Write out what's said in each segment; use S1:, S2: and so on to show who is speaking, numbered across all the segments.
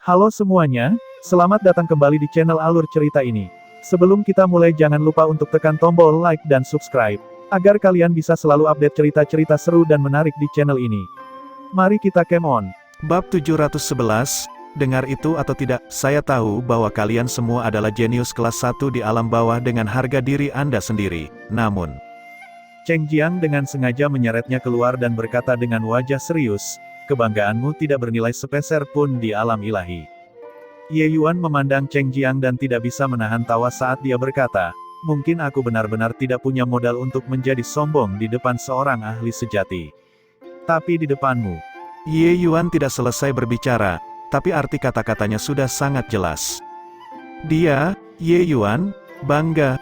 S1: Halo semuanya, selamat datang kembali di channel Alur Cerita ini. Sebelum kita mulai jangan lupa untuk tekan tombol like dan subscribe, agar kalian bisa selalu update cerita-cerita seru dan menarik di channel ini. Mari kita game on.
S2: Bab 711, dengar itu atau tidak, saya tahu bahwa kalian semua adalah jenius kelas 1 di alam bawah dengan harga diri Anda sendiri, namun...
S1: Cheng Jiang dengan sengaja menyeretnya keluar dan berkata dengan wajah serius, kebanggaanmu tidak bernilai sepeser pun di alam ilahi. Ye Yuan memandang Cheng Jiang dan tidak bisa menahan tawa saat dia berkata, mungkin aku benar-benar tidak punya modal untuk menjadi sombong di depan seorang ahli sejati. Tapi di depanmu.
S2: Ye Yuan tidak selesai berbicara, tapi arti kata-katanya sudah sangat jelas. Dia, Ye Yuan, bangga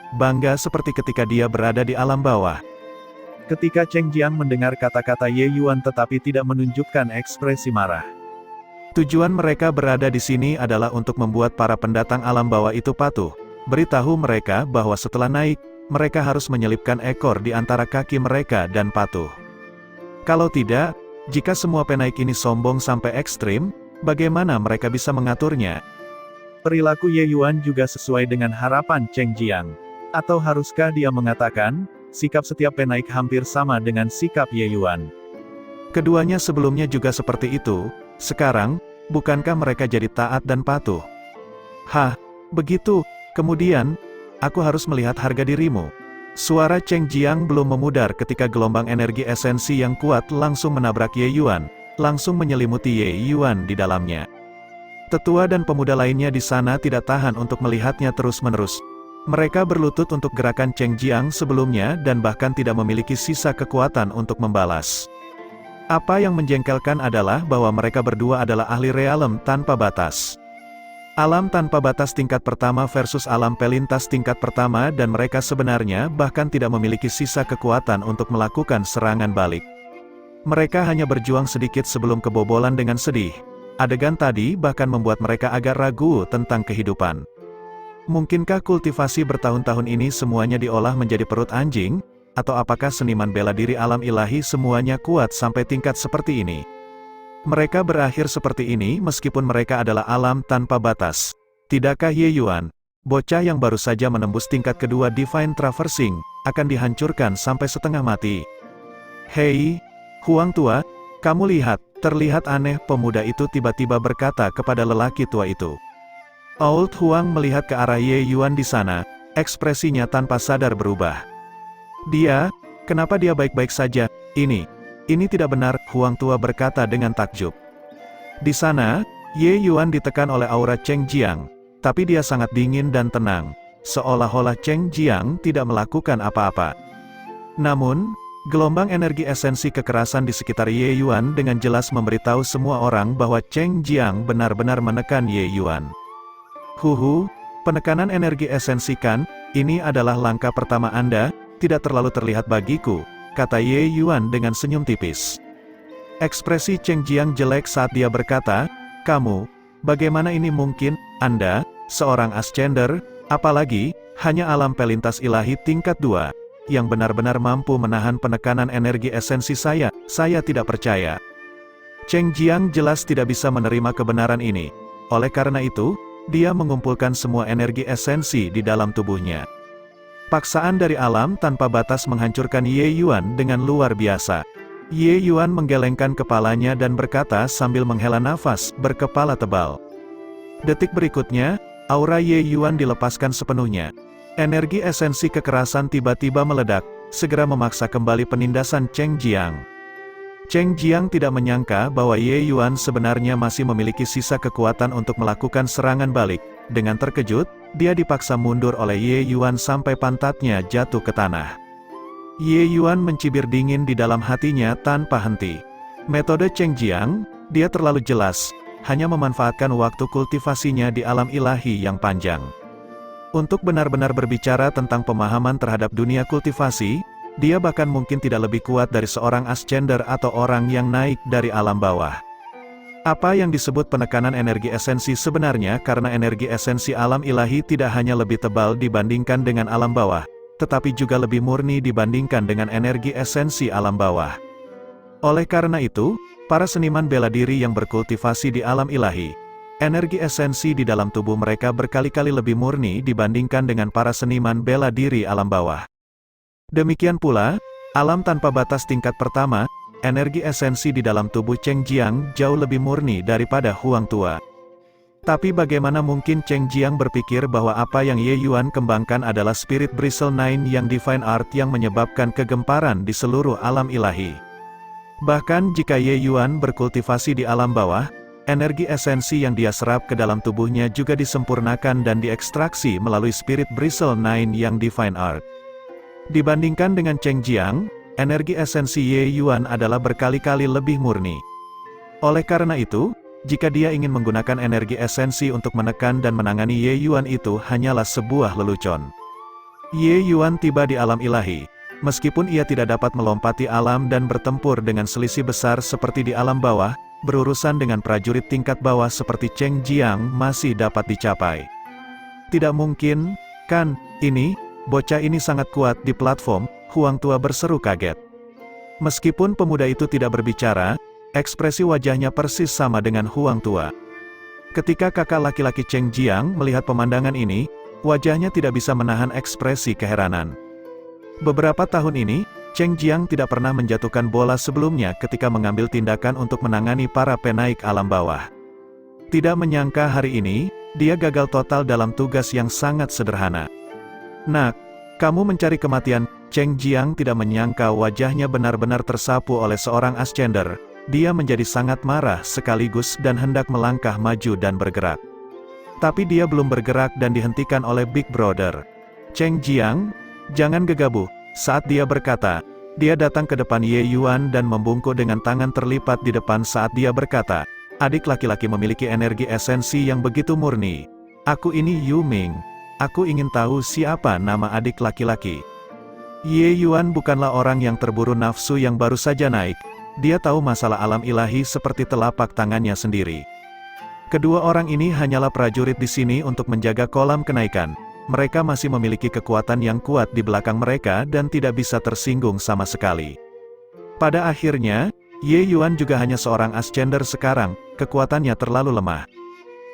S2: seperti ketika dia berada di alam bawah.
S1: Ketika Cheng Jiang mendengar kata-kata Ye Yuan tetapi tidak menunjukkan ekspresi marah.
S2: Tujuan mereka berada di sini adalah untuk membuat para pendatang alam bawah itu patuh. Beritahu mereka bahwa setelah naik, mereka harus menyelipkan ekor di antara kaki mereka dan patuh. Kalau tidak, jika semua penaik ini sombong sampai ekstrim, bagaimana mereka bisa mengaturnya?
S1: Perilaku Ye Yuan juga sesuai dengan harapan Cheng Jiang. Atau haruskah dia mengatakan, sikap setiap penaik hampir sama dengan sikap Ye Yuan?
S2: Keduanya sebelumnya juga seperti itu, sekarang, bukankah mereka jadi taat dan patuh? Hah, begitu, kemudian, aku harus melihat harga dirimu. Suara Cheng Jiang belum memudar ketika gelombang energi esensi yang kuat langsung menabrak Ye Yuan, langsung menyelimuti Ye Yuan di dalamnya. Tetua dan pemuda lainnya di sana tidak tahan untuk melihatnya terus-menerus. Mereka berlutut untuk gerakan Cheng Jiang sebelumnya dan bahkan tidak memiliki sisa kekuatan untuk membalas. Apa yang menjengkelkan adalah bahwa mereka berdua adalah ahli realem tanpa batas. Alam tanpa batas tingkat pertama versus alam pelintas tingkat pertama dan mereka sebenarnya bahkan tidak memiliki sisa kekuatan untuk melakukan serangan balik. Mereka hanya berjuang sedikit sebelum kebobolan dengan sedih. Adegan tadi bahkan membuat mereka agak ragu tentang kehidupan. Mungkinkah kultivasi bertahun-tahun ini semuanya diolah menjadi perut anjing? Atau apakah seniman bela diri alam ilahi semuanya kuat sampai tingkat seperti ini? Mereka berakhir seperti ini meskipun mereka adalah alam tanpa batas. Tidakkah Ye Yuan, bocah yang baru saja menembus tingkat kedua Divine Traversing, akan dihancurkan sampai setengah mati? Hei, Huang tua, kamu lihat, terlihat aneh, pemuda itu tiba-tiba berkata kepada lelaki tua itu. Old Huang melihat ke arah Ye Yuan di sana, ekspresinya tanpa sadar berubah. Kenapa dia baik-baik saja? Ini tidak benar, Huang tua berkata dengan takjub. Di sana, Ye Yuan ditekan oleh aura Cheng Jiang, tapi dia sangat dingin dan tenang, seolah-olah Cheng Jiang tidak melakukan apa-apa. Namun, gelombang energi esensi kekerasan di sekitar Ye Yuan dengan jelas memberitahu semua orang bahwa Cheng Jiang benar-benar menekan Ye Yuan. Penekanan energi esensi kan, ini adalah langkah pertama Anda, tidak terlalu terlihat bagiku, kata Ye Yuan dengan senyum tipis. Ekspresi Cheng Jiang jelek saat dia berkata, kamu, bagaimana ini mungkin, Anda, seorang ascender, apalagi, hanya alam pelintas ilahi tingkat 2, yang benar-benar mampu menahan penekanan energi esensi saya tidak percaya. Cheng Jiang jelas tidak bisa menerima kebenaran ini. Oleh karena itu, dia mengumpulkan semua energi esensi di dalam tubuhnya. Paksaan dari alam tanpa batas menghancurkan Ye Yuan dengan luar biasa. Ye Yuan menggelengkan kepalanya dan berkata sambil menghela nafas, berkepala tebal. Detik berikutnya, aura Ye Yuan dilepaskan sepenuhnya. Energi esensi kekerasan tiba-tiba meledak, segera memaksa kembali penindasan Cheng Jiang. Cheng Jiang tidak menyangka bahwa Ye Yuan sebenarnya masih memiliki sisa kekuatan untuk melakukan serangan balik. Dengan terkejut, dia dipaksa mundur oleh Ye Yuan sampai pantatnya jatuh ke tanah. Ye Yuan mencibir dingin di dalam hatinya tanpa henti. Metode Cheng Jiang, dia terlalu jelas, hanya memanfaatkan waktu kultivasinya di alam ilahi yang panjang. Untuk benar-benar berbicara tentang pemahaman terhadap dunia kultivasi, dia bahkan mungkin tidak lebih kuat dari seorang ascender atau orang yang naik dari alam bawah. Apa yang disebut penekanan energi esensi sebenarnya karena energi esensi alam ilahi tidak hanya lebih tebal dibandingkan dengan alam bawah, tetapi juga lebih murni dibandingkan dengan energi esensi alam bawah. Oleh karena itu, para seniman bela diri yang berkultivasi di alam ilahi, energi esensi di dalam tubuh mereka berkali-kali lebih murni dibandingkan dengan para seniman bela diri alam bawah. Demikian pula, alam tanpa batas tingkat pertama, energi esensi di dalam tubuh Cheng Jiang jauh lebih murni daripada Huang Tua. Tapi bagaimana mungkin Cheng Jiang berpikir bahwa apa yang Ye Yuan kembangkan adalah Spirit Bristle Nine yang Divine Art yang menyebabkan kegemparan di seluruh alam ilahi. Bahkan jika Ye Yuan berkultivasi di alam bawah, energi esensi yang dia serap ke dalam tubuhnya juga disempurnakan dan diekstraksi melalui Spirit Bristle Nine yang Divine Art. Dibandingkan dengan Cheng Jiang, energi esensi Ye Yuan adalah berkali-kali lebih murni. Oleh karena itu, jika dia ingin menggunakan energi esensi untuk menekan dan menangani Ye Yuan itu hanyalah sebuah lelucon. Ye Yuan tiba di alam ilahi. Meskipun ia tidak dapat melompati alam dan bertempur dengan selisih besar seperti di alam bawah, berurusan dengan prajurit tingkat bawah seperti Cheng Jiang masih dapat dicapai. Tidak mungkin, kan, bocah ini sangat kuat di platform, Huang Tua berseru kaget. Meskipun pemuda itu tidak berbicara, ekspresi wajahnya persis sama dengan Huang Tua. Ketika kakak laki-laki Cheng Jiang melihat pemandangan ini, wajahnya tidak bisa menahan ekspresi keheranan. Beberapa tahun ini, Cheng Jiang tidak pernah menjatuhkan bola sebelumnya ketika mengambil tindakan untuk menangani para penaik alam bawah. Tidak menyangka hari ini, dia gagal total dalam tugas yang sangat sederhana. "Nak, kamu mencari kematian." Cheng Jiang tidak menyangka wajahnya benar-benar tersapu oleh seorang Ascender. Dia menjadi sangat marah sekaligus dan hendak melangkah maju dan bergerak. Tapi dia belum bergerak dan dihentikan oleh Big Brother. "Cheng Jiang, jangan gegabah." Saat dia berkata, dia datang ke depan Ye Yuan dan membungkuk dengan tangan terlipat di depan saat dia berkata, "Adik laki-laki memiliki energi esensi yang begitu murni. Aku ini Yu Ming. Aku ingin tahu siapa nama adik laki-laki." Ye Yuan bukanlah orang yang terburu nafsu yang baru saja naik. Dia tahu masalah alam ilahi seperti telapak tangannya sendiri. Kedua orang ini hanyalah prajurit di sini untuk menjaga kolam kenaikan. Mereka masih memiliki kekuatan yang kuat di belakang mereka dan tidak bisa tersinggung sama sekali. Pada akhirnya, Ye Yuan juga hanya seorang Ascender sekarang, kekuatannya terlalu lemah.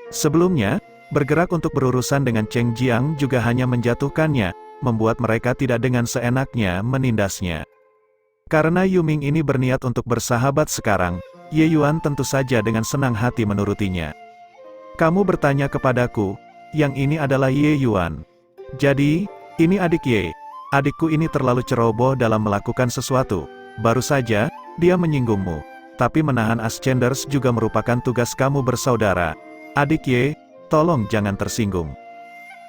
S2: Sebelumnya, bergerak untuk berurusan dengan Cheng Jiang juga hanya menjatuhkannya, membuat mereka tidak dengan seenaknya menindasnya. Karena Yu Ming ini berniat untuk bersahabat sekarang, Ye Yuan tentu saja dengan senang hati menurutinya. "Kamu bertanya kepadaku, yang ini adalah Ye Yuan. Jadi, ini adik Ye. Adikku ini terlalu ceroboh dalam melakukan sesuatu. Baru saja, dia menyinggungmu. Tapi menahan Ascenders juga merupakan tugas kamu bersaudara. Adik Ye, tolong jangan tersinggung."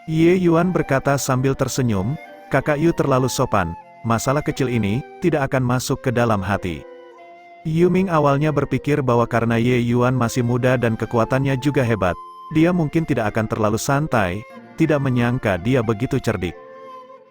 S2: Ye Yuan berkata sambil tersenyum, "Kakak Yu terlalu sopan. Masalah kecil ini tidak akan masuk ke dalam hati." Yu Ming awalnya berpikir bahwa karena Ye Yuan masih muda dan kekuatannya juga hebat, dia mungkin tidak akan terlalu santai, tidak menyangka dia begitu cerdik.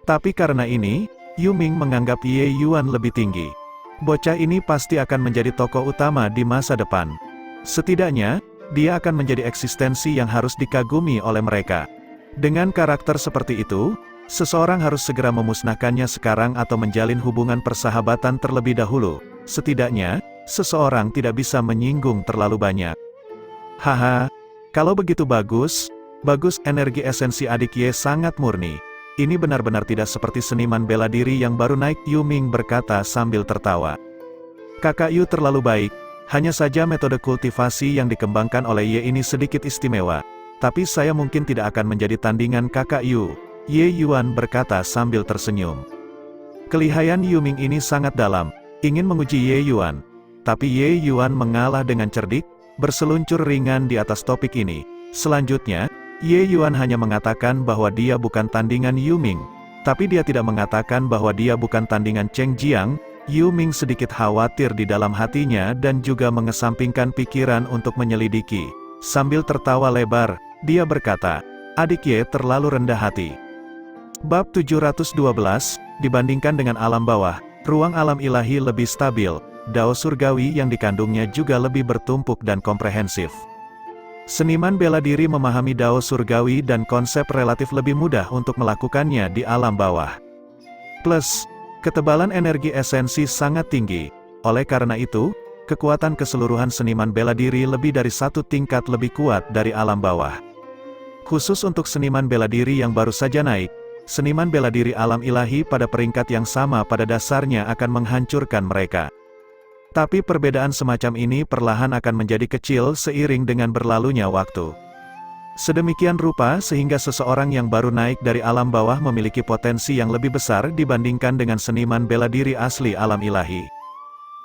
S2: Tapi karena ini, Yu Ming menganggap Ye Yuan lebih tinggi. Bocah ini pasti akan menjadi tokoh utama di masa depan. Setidaknya, dia akan menjadi eksistensi yang harus dikagumi oleh mereka. Dengan karakter seperti itu, seseorang harus segera memusnahkannya sekarang atau menjalin hubungan persahabatan terlebih dahulu. Setidaknya, seseorang tidak bisa menyinggung terlalu banyak. "Haha, kalau begitu bagus energi esensi adik Ye sangat murni. Ini benar-benar tidak seperti seniman bela diri yang baru naik," Yu Ming berkata sambil tertawa. "Kakak Yu terlalu baik, hanya saja metode kultivasi yang dikembangkan oleh Ye ini sedikit istimewa. Tapi saya mungkin tidak akan menjadi tandingan kakak Yu," Ye Yuan berkata sambil tersenyum. Kelihayan Yu Ming ini sangat dalam, ingin menguji Ye Yuan. Tapi Ye Yuan mengalah dengan cerdik, berseluncur ringan di atas topik ini. Selanjutnya, Ye Yuan hanya mengatakan bahwa dia bukan tandingan Yu Ming. Tapi dia tidak mengatakan bahwa dia bukan tandingan Cheng Jiang. Yu Ming sedikit khawatir di dalam hatinya dan juga mengesampingkan pikiran untuk menyelidiki. Sambil tertawa lebar, dia berkata, "Adik Ye terlalu rendah hati." Bab 712, dibandingkan dengan alam bawah, ruang alam ilahi lebih stabil, dao surgawi yang dikandungnya juga lebih bertumpuk dan komprehensif. Seniman bela diri memahami dao surgawi dan konsep relatif lebih mudah untuk melakukannya di alam bawah. Plus, ketebalan energi esensi sangat tinggi. Oleh karena itu, kekuatan keseluruhan seniman bela diri lebih dari satu tingkat lebih kuat dari alam bawah. Khusus untuk seniman bela diri yang baru saja naik, seniman bela diri alam ilahi pada peringkat yang sama pada dasarnya akan menghancurkan mereka. Tapi perbedaan semacam ini perlahan akan menjadi kecil seiring dengan berlalunya waktu. Sedemikian rupa sehingga seseorang yang baru naik dari alam bawah memiliki potensi yang lebih besar dibandingkan dengan seniman bela diri asli alam ilahi.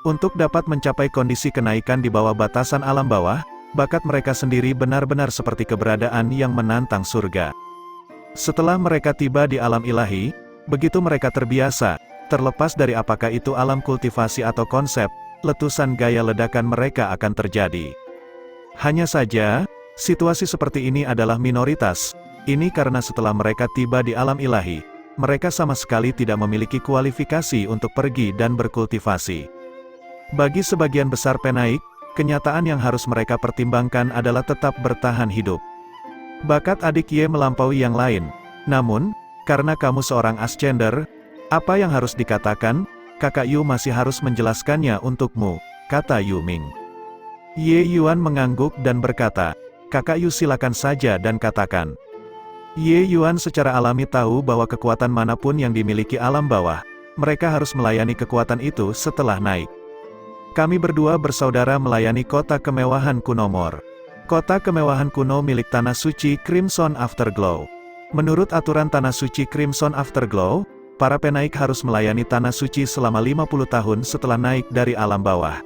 S2: Untuk dapat mencapai kondisi kenaikan di bawah batasan alam bawah, bakat mereka sendiri benar-benar seperti keberadaan yang menantang surga. Setelah mereka tiba di alam ilahi, begitu mereka terbiasa, terlepas dari apakah itu alam kultivasi atau konsep, letusan gaya ledakan mereka akan terjadi. Hanya saja, situasi seperti ini adalah minoritas. Ini karena setelah mereka tiba di alam ilahi, mereka sama sekali tidak memiliki kualifikasi untuk pergi dan berkultivasi. Bagi sebagian besar penaik, kenyataan yang harus mereka pertimbangkan adalah tetap bertahan hidup. Bakat adik Ye melampaui yang lain. Namun, karena kamu seorang ascender, apa yang harus dikatakan, kakak Yu masih harus menjelaskannya untukmu, kata Yu Ming. Ye Yuan mengangguk dan berkata, kakak Yu silakan saja dan katakan. Ye Yuan secara alami tahu bahwa kekuatan manapun yang dimiliki alam bawah, mereka harus melayani kekuatan itu setelah naik. Kami berdua bersaudara melayani kota kemewahan kuno Mor. Kota kemewahan kuno milik Tanah Suci Crimson Afterglow. Menurut aturan Tanah Suci Crimson Afterglow, para penaik harus melayani Tanah Suci selama 50 tahun setelah naik dari alam bawah.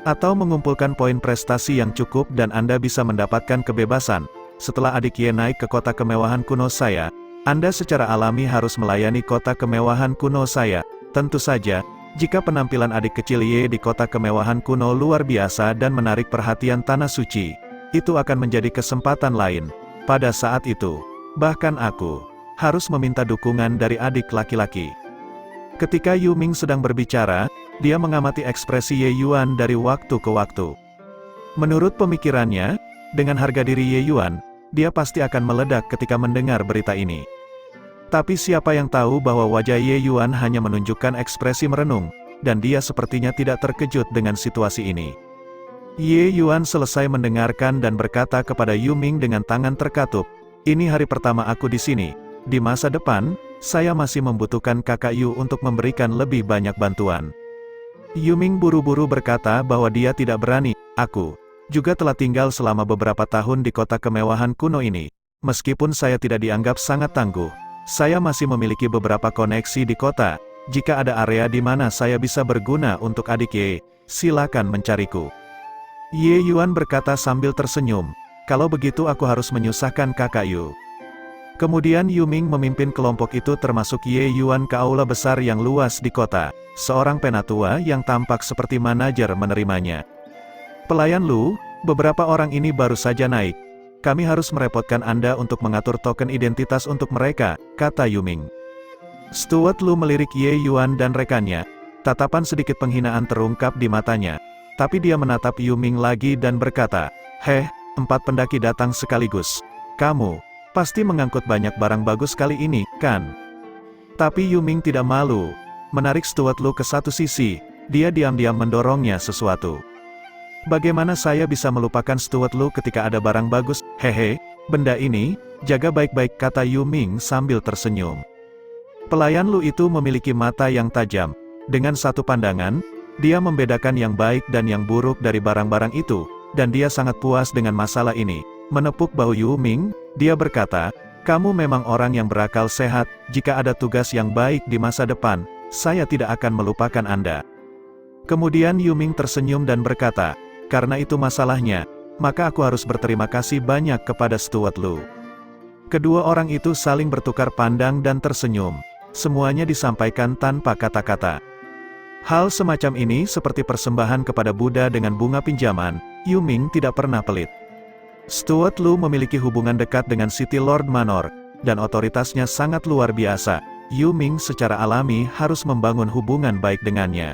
S2: Atau mengumpulkan poin prestasi yang cukup dan Anda bisa mendapatkan kebebasan. Setelah adik Ye naik ke kota kemewahan kuno saya, Anda secara alami harus melayani kota kemewahan kuno saya. Tentu saja, jika penampilan adik kecil Ye di kota kemewahan kuno luar biasa dan menarik perhatian Tanah Suci, itu akan menjadi kesempatan lain. Pada saat itu, bahkan aku harus meminta dukungan dari adik laki-laki. Ketika Yu Ming sedang berbicara, dia mengamati ekspresi Ye Yuan dari waktu ke waktu. Menurut pemikirannya, dengan harga diri Ye Yuan, dia pasti akan meledak ketika mendengar berita ini. Tapi siapa yang tahu bahwa wajah Ye Yuan hanya menunjukkan ekspresi merenung, dan dia sepertinya tidak terkejut dengan situasi ini. Ye Yuan selesai mendengarkan dan berkata kepada Yu Ming dengan tangan terkatup, ini hari pertama aku di sini. Di masa depan, saya masih membutuhkan kakak Yu untuk memberikan lebih banyak bantuan. Yu Ming buru-buru berkata bahwa dia tidak berani. Aku juga telah tinggal selama beberapa tahun di kota kemewahan kuno ini. Meskipun saya tidak dianggap sangat tangguh, saya masih memiliki beberapa koneksi di kota. Jika ada area di mana saya bisa berguna untuk adik Ye, silakan mencariku. Ye Yuan berkata sambil tersenyum, kalau begitu aku harus menyusahkan kakak Yu. Kemudian Yu Ming memimpin kelompok itu termasuk Ye Yuan ke aula besar yang luas di kota. Seorang penatua yang tampak seperti manajer menerimanya. Pelayan Lu, beberapa orang ini baru saja naik. Kami harus merepotkan Anda untuk mengatur token identitas untuk mereka, kata Yu Ming. Steward Lu melirik Ye Yuan dan rekannya. Tatapan sedikit penghinaan terungkap di matanya. Tapi dia menatap Yu Ming lagi dan berkata, heh, 4 pendaki datang sekaligus. Kamu pasti mengangkut banyak barang bagus kali ini, kan? Tapi Yu Ming tidak malu. Menarik Steward Lu ke satu sisi, dia diam-diam mendorongnya sesuatu. Bagaimana saya bisa melupakan Steward Lu ketika ada barang bagus? Hehe, benda ini, jaga baik-baik, kata Yu Ming sambil tersenyum. Pelayan Lu itu memiliki mata yang tajam. Dengan satu pandangan, dia membedakan yang baik dan yang buruk dari barang-barang itu, dan dia sangat puas dengan masalah ini. Menepuk bahu Yu Ming, dia berkata, kamu memang orang yang berakal sehat. Jika ada tugas yang baik di masa depan, saya tidak akan melupakan Anda. Kemudian Yu Ming tersenyum dan berkata, karena itu masalahnya, maka aku harus berterima kasih banyak kepada Steward Lu. Kedua orang itu saling bertukar pandang dan tersenyum. Semuanya disampaikan tanpa kata-kata. Hal semacam ini seperti persembahan kepada Buddha dengan bunga pinjaman. Yu Ming tidak pernah pelit. Steward Lu memiliki hubungan dekat dengan City Lord Manor, dan otoritasnya sangat luar biasa. Yu Ming secara alami harus membangun hubungan baik dengannya.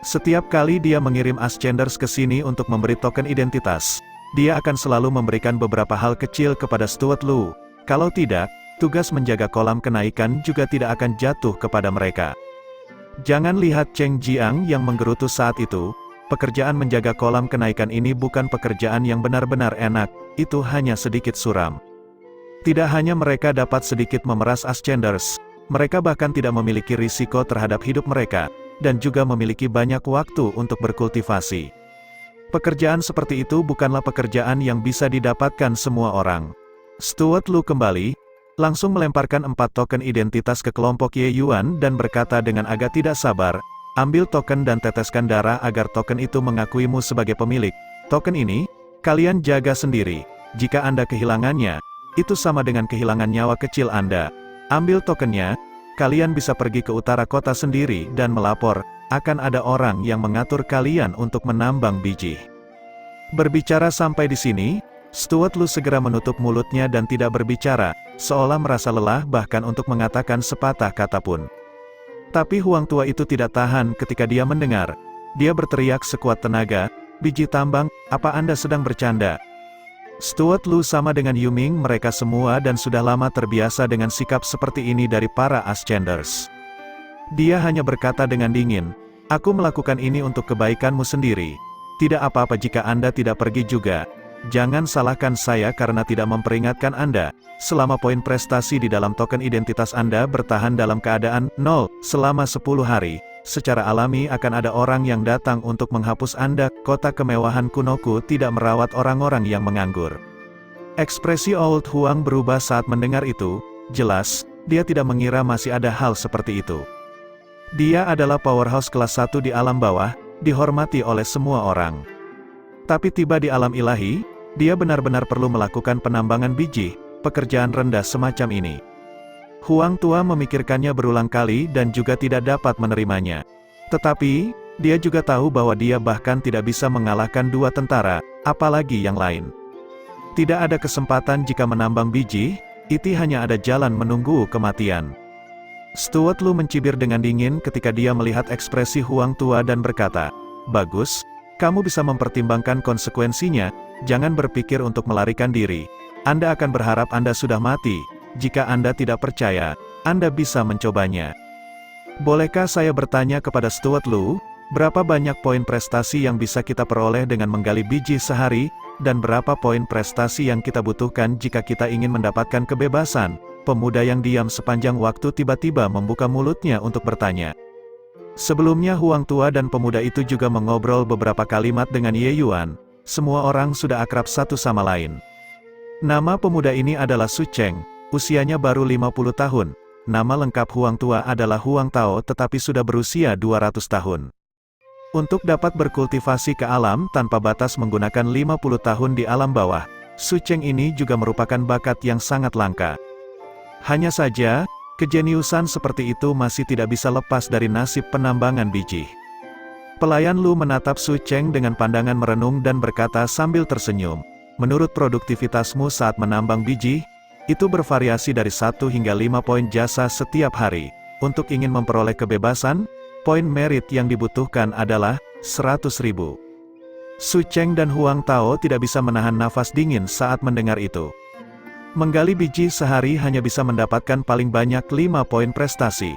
S2: Setiap kali dia mengirim Ascenders ke sini untuk memberi token identitas, dia akan selalu memberikan beberapa hal kecil kepada Steward Lu. Kalau tidak, tugas menjaga kolam kenaikan juga tidak akan jatuh kepada mereka. Jangan lihat Cheng Jiang yang menggerutu saat itu, pekerjaan menjaga kolam kenaikan ini bukan pekerjaan yang benar-benar enak, itu hanya sedikit suram. Tidak hanya mereka dapat sedikit memeras Ascenders, mereka bahkan tidak memiliki risiko terhadap hidup mereka, dan juga memiliki banyak waktu untuk berkultivasi. Pekerjaan seperti itu bukanlah pekerjaan yang bisa didapatkan semua orang. Stuart Lu kembali, langsung melemparkan 4 token identitas ke kelompok Ye Yuan dan berkata dengan agak tidak sabar, ambil token dan teteskan darah agar token itu mengakuimu sebagai pemilik. Token ini, kalian jaga sendiri. Jika Anda kehilangannya, itu sama dengan kehilangan nyawa kecil Anda. Ambil tokennya, kalian bisa pergi ke utara kota sendiri dan melapor, akan ada orang yang mengatur kalian untuk menambang biji. Berbicara sampai di sini, Stuart Lu segera menutup mulutnya dan tidak berbicara, seolah merasa lelah bahkan untuk mengatakan sepatah kata pun. Tapi Huang tua itu tidak tahan ketika dia mendengar. Dia berteriak sekuat tenaga, biji tambang, apa Anda sedang bercanda? Stuart Lu sama dengan Yu Ming mereka semua dan sudah lama terbiasa dengan sikap seperti ini dari para Ascenders. Dia hanya berkata dengan dingin, aku melakukan ini untuk kebaikanmu sendiri. Tidak apa-apa jika Anda tidak pergi juga. Jangan salahkan saya karena tidak memperingatkan Anda. Selama poin prestasi di dalam token identitas Anda bertahan dalam keadaan 0 selama 10 hari, secara alami akan ada orang yang datang untuk menghapus Anda. Kota kemewahan kunoku tidak merawat orang-orang yang menganggur. Ekspresi Old Huang berubah saat mendengar itu. Jelas, dia tidak mengira masih ada hal seperti itu. Dia adalah powerhouse kelas 1 di alam bawah, dihormati oleh semua orang. Tapi tiba di alam ilahi, dia benar-benar perlu melakukan penambangan biji, pekerjaan rendah semacam ini. Huang tua memikirkannya berulang kali dan juga tidak dapat menerimanya. Tetapi, dia juga tahu bahwa dia bahkan tidak bisa mengalahkan 2 tentara, apalagi yang lain. Tidak ada kesempatan jika menambang biji, itu hanya ada jalan menunggu kematian. Stuart Lu mencibir dengan dingin ketika dia melihat ekspresi Huang tua dan berkata, bagus, kamu bisa mempertimbangkan konsekuensinya, jangan berpikir untuk melarikan diri. Anda akan berharap Anda sudah mati. Jika Anda tidak percaya, Anda bisa mencobanya. Bolehkah saya bertanya kepada Stuart Lu, berapa banyak poin prestasi yang bisa kita peroleh dengan menggali biji sehari, dan berapa poin prestasi yang kita butuhkan jika kita ingin mendapatkan kebebasan? Pemuda yang diam sepanjang waktu tiba-tiba membuka mulutnya untuk bertanya. Sebelumnya Huang tua dan pemuda itu juga mengobrol beberapa kalimat dengan Ye Yuan. Semua orang sudah akrab satu sama lain. Nama pemuda ini adalah Su Cheng, usianya baru 50 tahun. Nama lengkap Huang tua adalah Huang Tao tetapi sudah berusia 200 tahun. Untuk dapat berkultivasi ke alam tanpa batas menggunakan 50 tahun di alam bawah, Su Cheng ini juga merupakan bakat yang sangat langka. Hanya saja, kejeniusan seperti itu masih tidak bisa lepas dari nasib penambangan biji. Pelayan Lu menatap Su Cheng dengan pandangan merenung dan berkata sambil tersenyum, menurut produktivitasmu saat menambang biji, itu bervariasi dari 1 hingga 5 poin jasa setiap hari. Untuk ingin memperoleh kebebasan, poin merit yang dibutuhkan adalah 100.000. Su Cheng dan Huang Tao tidak bisa menahan nafas dingin saat mendengar itu. Menggali biji sehari hanya bisa mendapatkan paling banyak 5 poin prestasi.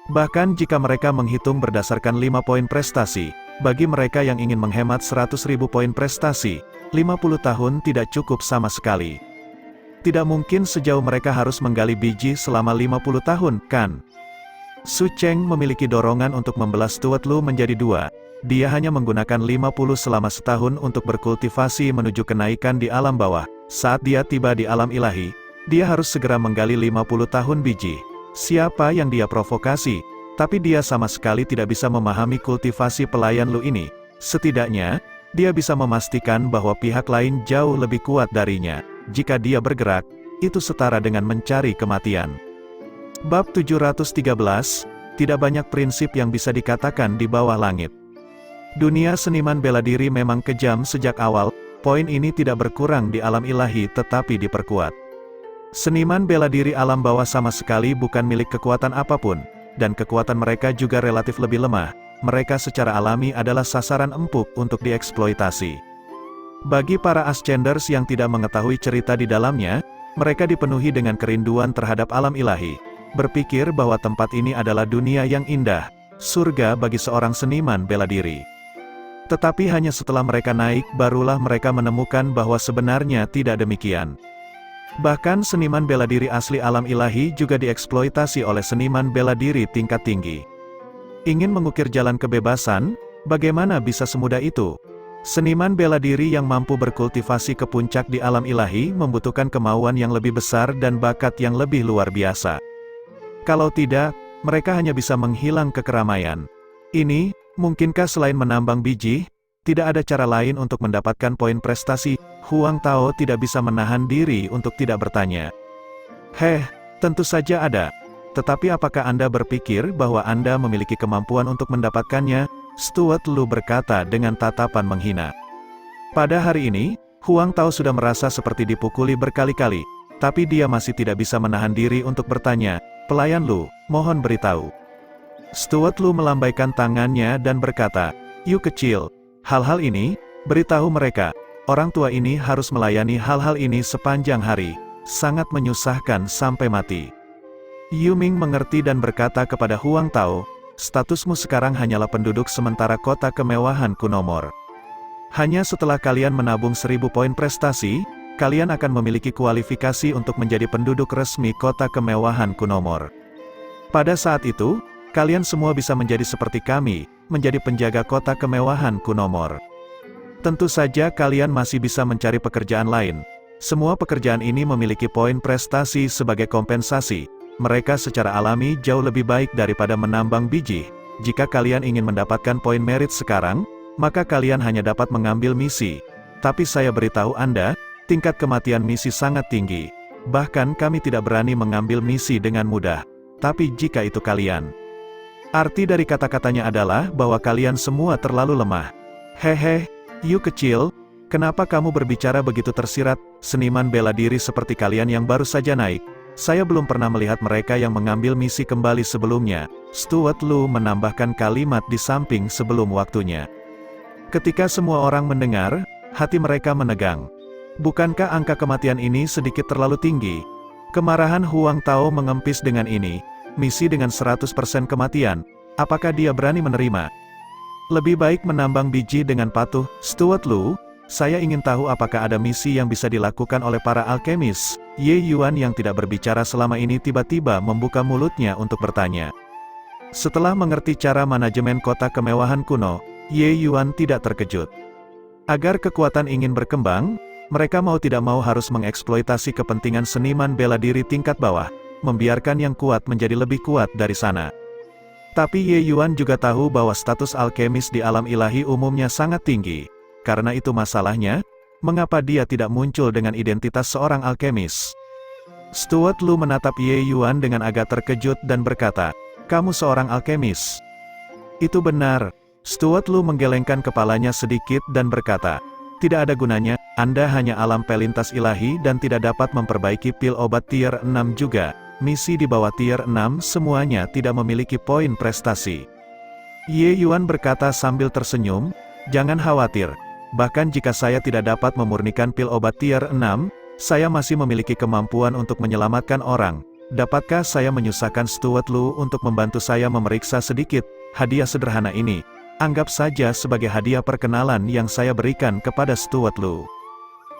S2: Bahkan jika mereka menghitung berdasarkan 5 poin prestasi, bagi mereka yang ingin menghemat 100.000 poin prestasi, 50 tahun tidak cukup sama sekali. Tidak mungkin sejauh mereka harus menggali biji selama 50 tahun, kan? Su Cheng memiliki dorongan untuk membelah Stuart Lu menjadi 2. Dia hanya menggunakan 50 selama setahun untuk berkultivasi menuju kenaikan di alam bawah. Saat dia tiba di alam ilahi, dia harus segera menggali 50 tahun biji. Siapa yang dia provokasi? Tapi dia sama sekali tidak bisa memahami kultivasi pelayan Lu ini. Setidaknya, dia bisa memastikan bahwa pihak lain jauh lebih kuat darinya. Jika dia bergerak, itu setara dengan mencari kematian. Bab 713, tidak banyak prinsip yang bisa dikatakan di bawah langit. Dunia seniman bela diri memang kejam sejak awal. Poin ini tidak berkurang di alam ilahi tetapi diperkuat. Seniman bela diri alam bawah sama sekali bukan milik kekuatan apapun, dan kekuatan mereka juga relatif lebih lemah. Mereka secara alami adalah sasaran empuk untuk dieksploitasi. Bagi para Ascenders yang tidak mengetahui cerita di dalamnya, mereka dipenuhi dengan kerinduan terhadap alam ilahi, berpikir bahwa tempat ini adalah dunia yang indah, surga bagi seorang seniman bela diri. Tetapi hanya setelah mereka naik, barulah mereka menemukan bahwa sebenarnya tidak demikian. Bahkan seniman bela diri asli alam ilahi juga dieksploitasi oleh seniman bela diri tingkat tinggi. Ingin mengukir jalan kebebasan? Bagaimana bisa semudah itu? Seniman bela diri yang mampu berkultivasi ke puncak di alam ilahi membutuhkan kemauan yang lebih besar dan bakat yang lebih luar biasa. Kalau tidak, mereka hanya bisa menghilang ke keramaian. Ini, mungkinkah selain menambang biji, tidak ada cara lain untuk mendapatkan poin prestasi? Huang Tao tidak bisa menahan diri untuk tidak bertanya. Tentu saja ada. Tetapi apakah Anda berpikir bahwa Anda memiliki kemampuan untuk mendapatkannya? Stuart Lu berkata dengan tatapan menghina. Pada hari ini, Huang Tao sudah merasa seperti dipukuli berkali-kali, tapi dia masih tidak bisa menahan diri untuk bertanya, "Pelayan Lu, mohon beritahu." Stuart Lu melambaikan tangannya dan berkata, "Yu kecil, hal-hal ini, beritahu mereka, orang tua ini harus melayani hal-hal ini sepanjang hari, sangat menyusahkan sampai mati." Yu Ming mengerti dan berkata kepada Huang Tao, "Statusmu sekarang hanyalah penduduk sementara kota kemewahan Kunomor. Hanya setelah kalian menabung 1000 poin prestasi, kalian akan memiliki kualifikasi untuk menjadi penduduk resmi kota kemewahan Kunomor. Pada saat itu, kalian semua bisa menjadi seperti kami, menjadi penjaga kota kemewahan Kunomor. Tentu saja kalian masih bisa mencari pekerjaan lain. Semua pekerjaan ini memiliki poin prestasi sebagai kompensasi. Mereka secara alami jauh lebih baik daripada menambang biji. Jika kalian ingin mendapatkan poin merit sekarang, maka kalian hanya dapat mengambil misi. Tapi saya beritahu Anda, tingkat kematian misi sangat tinggi. Bahkan kami tidak berani mengambil misi dengan mudah. Tapi jika itu kalian..." Arti dari kata-katanya adalah bahwa kalian semua terlalu lemah. Yu kecil, kenapa kamu berbicara begitu tersirat? Seniman bela diri seperti kalian yang baru saja naik. Saya belum pernah melihat mereka yang mengambil misi kembali sebelumnya. Stuart Lu menambahkan kalimat di samping sebelum waktunya. Ketika semua orang mendengar, hati mereka menegang. Bukankah angka kematian ini sedikit terlalu tinggi? Kemarahan Huang Tao mengempis dengan ini. Misi dengan 100% kematian, apakah dia berani menerima? Lebih baik menambang biji dengan patuh. Stuart Lu, saya ingin tahu apakah ada misi yang bisa dilakukan oleh para alkemis. Ye Yuan yang tidak berbicara selama ini tiba-tiba membuka mulutnya untuk bertanya. Setelah mengerti cara manajemen kota kemewahan kuno, Ye Yuan tidak terkejut. Agar kekuatan ingin berkembang, mereka mau tidak mau harus mengeksploitasi kepentingan seniman bela diri tingkat bawah, membiarkan yang kuat menjadi lebih kuat dari sana. Tapi Ye Yuan juga tahu bahwa status alkemis di alam ilahi umumnya sangat tinggi. Karena itu masalahnya, mengapa dia tidak muncul dengan identitas seorang alkemis? Stuart Lu menatap Ye Yuan dengan agak terkejut dan berkata, "Kamu seorang alkemis?" "Itu benar." Stuart Lu menggelengkan kepalanya sedikit dan berkata, "Tidak ada gunanya, Anda hanya alam pelintas ilahi dan tidak dapat memperbaiki pil obat tier 6 juga. Misi di bawah tier 6 semuanya tidak memiliki poin prestasi." Ye Yuan berkata sambil tersenyum, "Jangan khawatir. Bahkan jika saya tidak dapat memurnikan pil obat tier 6, saya masih memiliki kemampuan untuk menyelamatkan orang. Dapatkah saya menyusahkan Stuart Lu untuk membantu saya memeriksa sedikit hadiah sederhana ini? Anggap saja sebagai hadiah perkenalan yang saya berikan kepada Stuart Lu."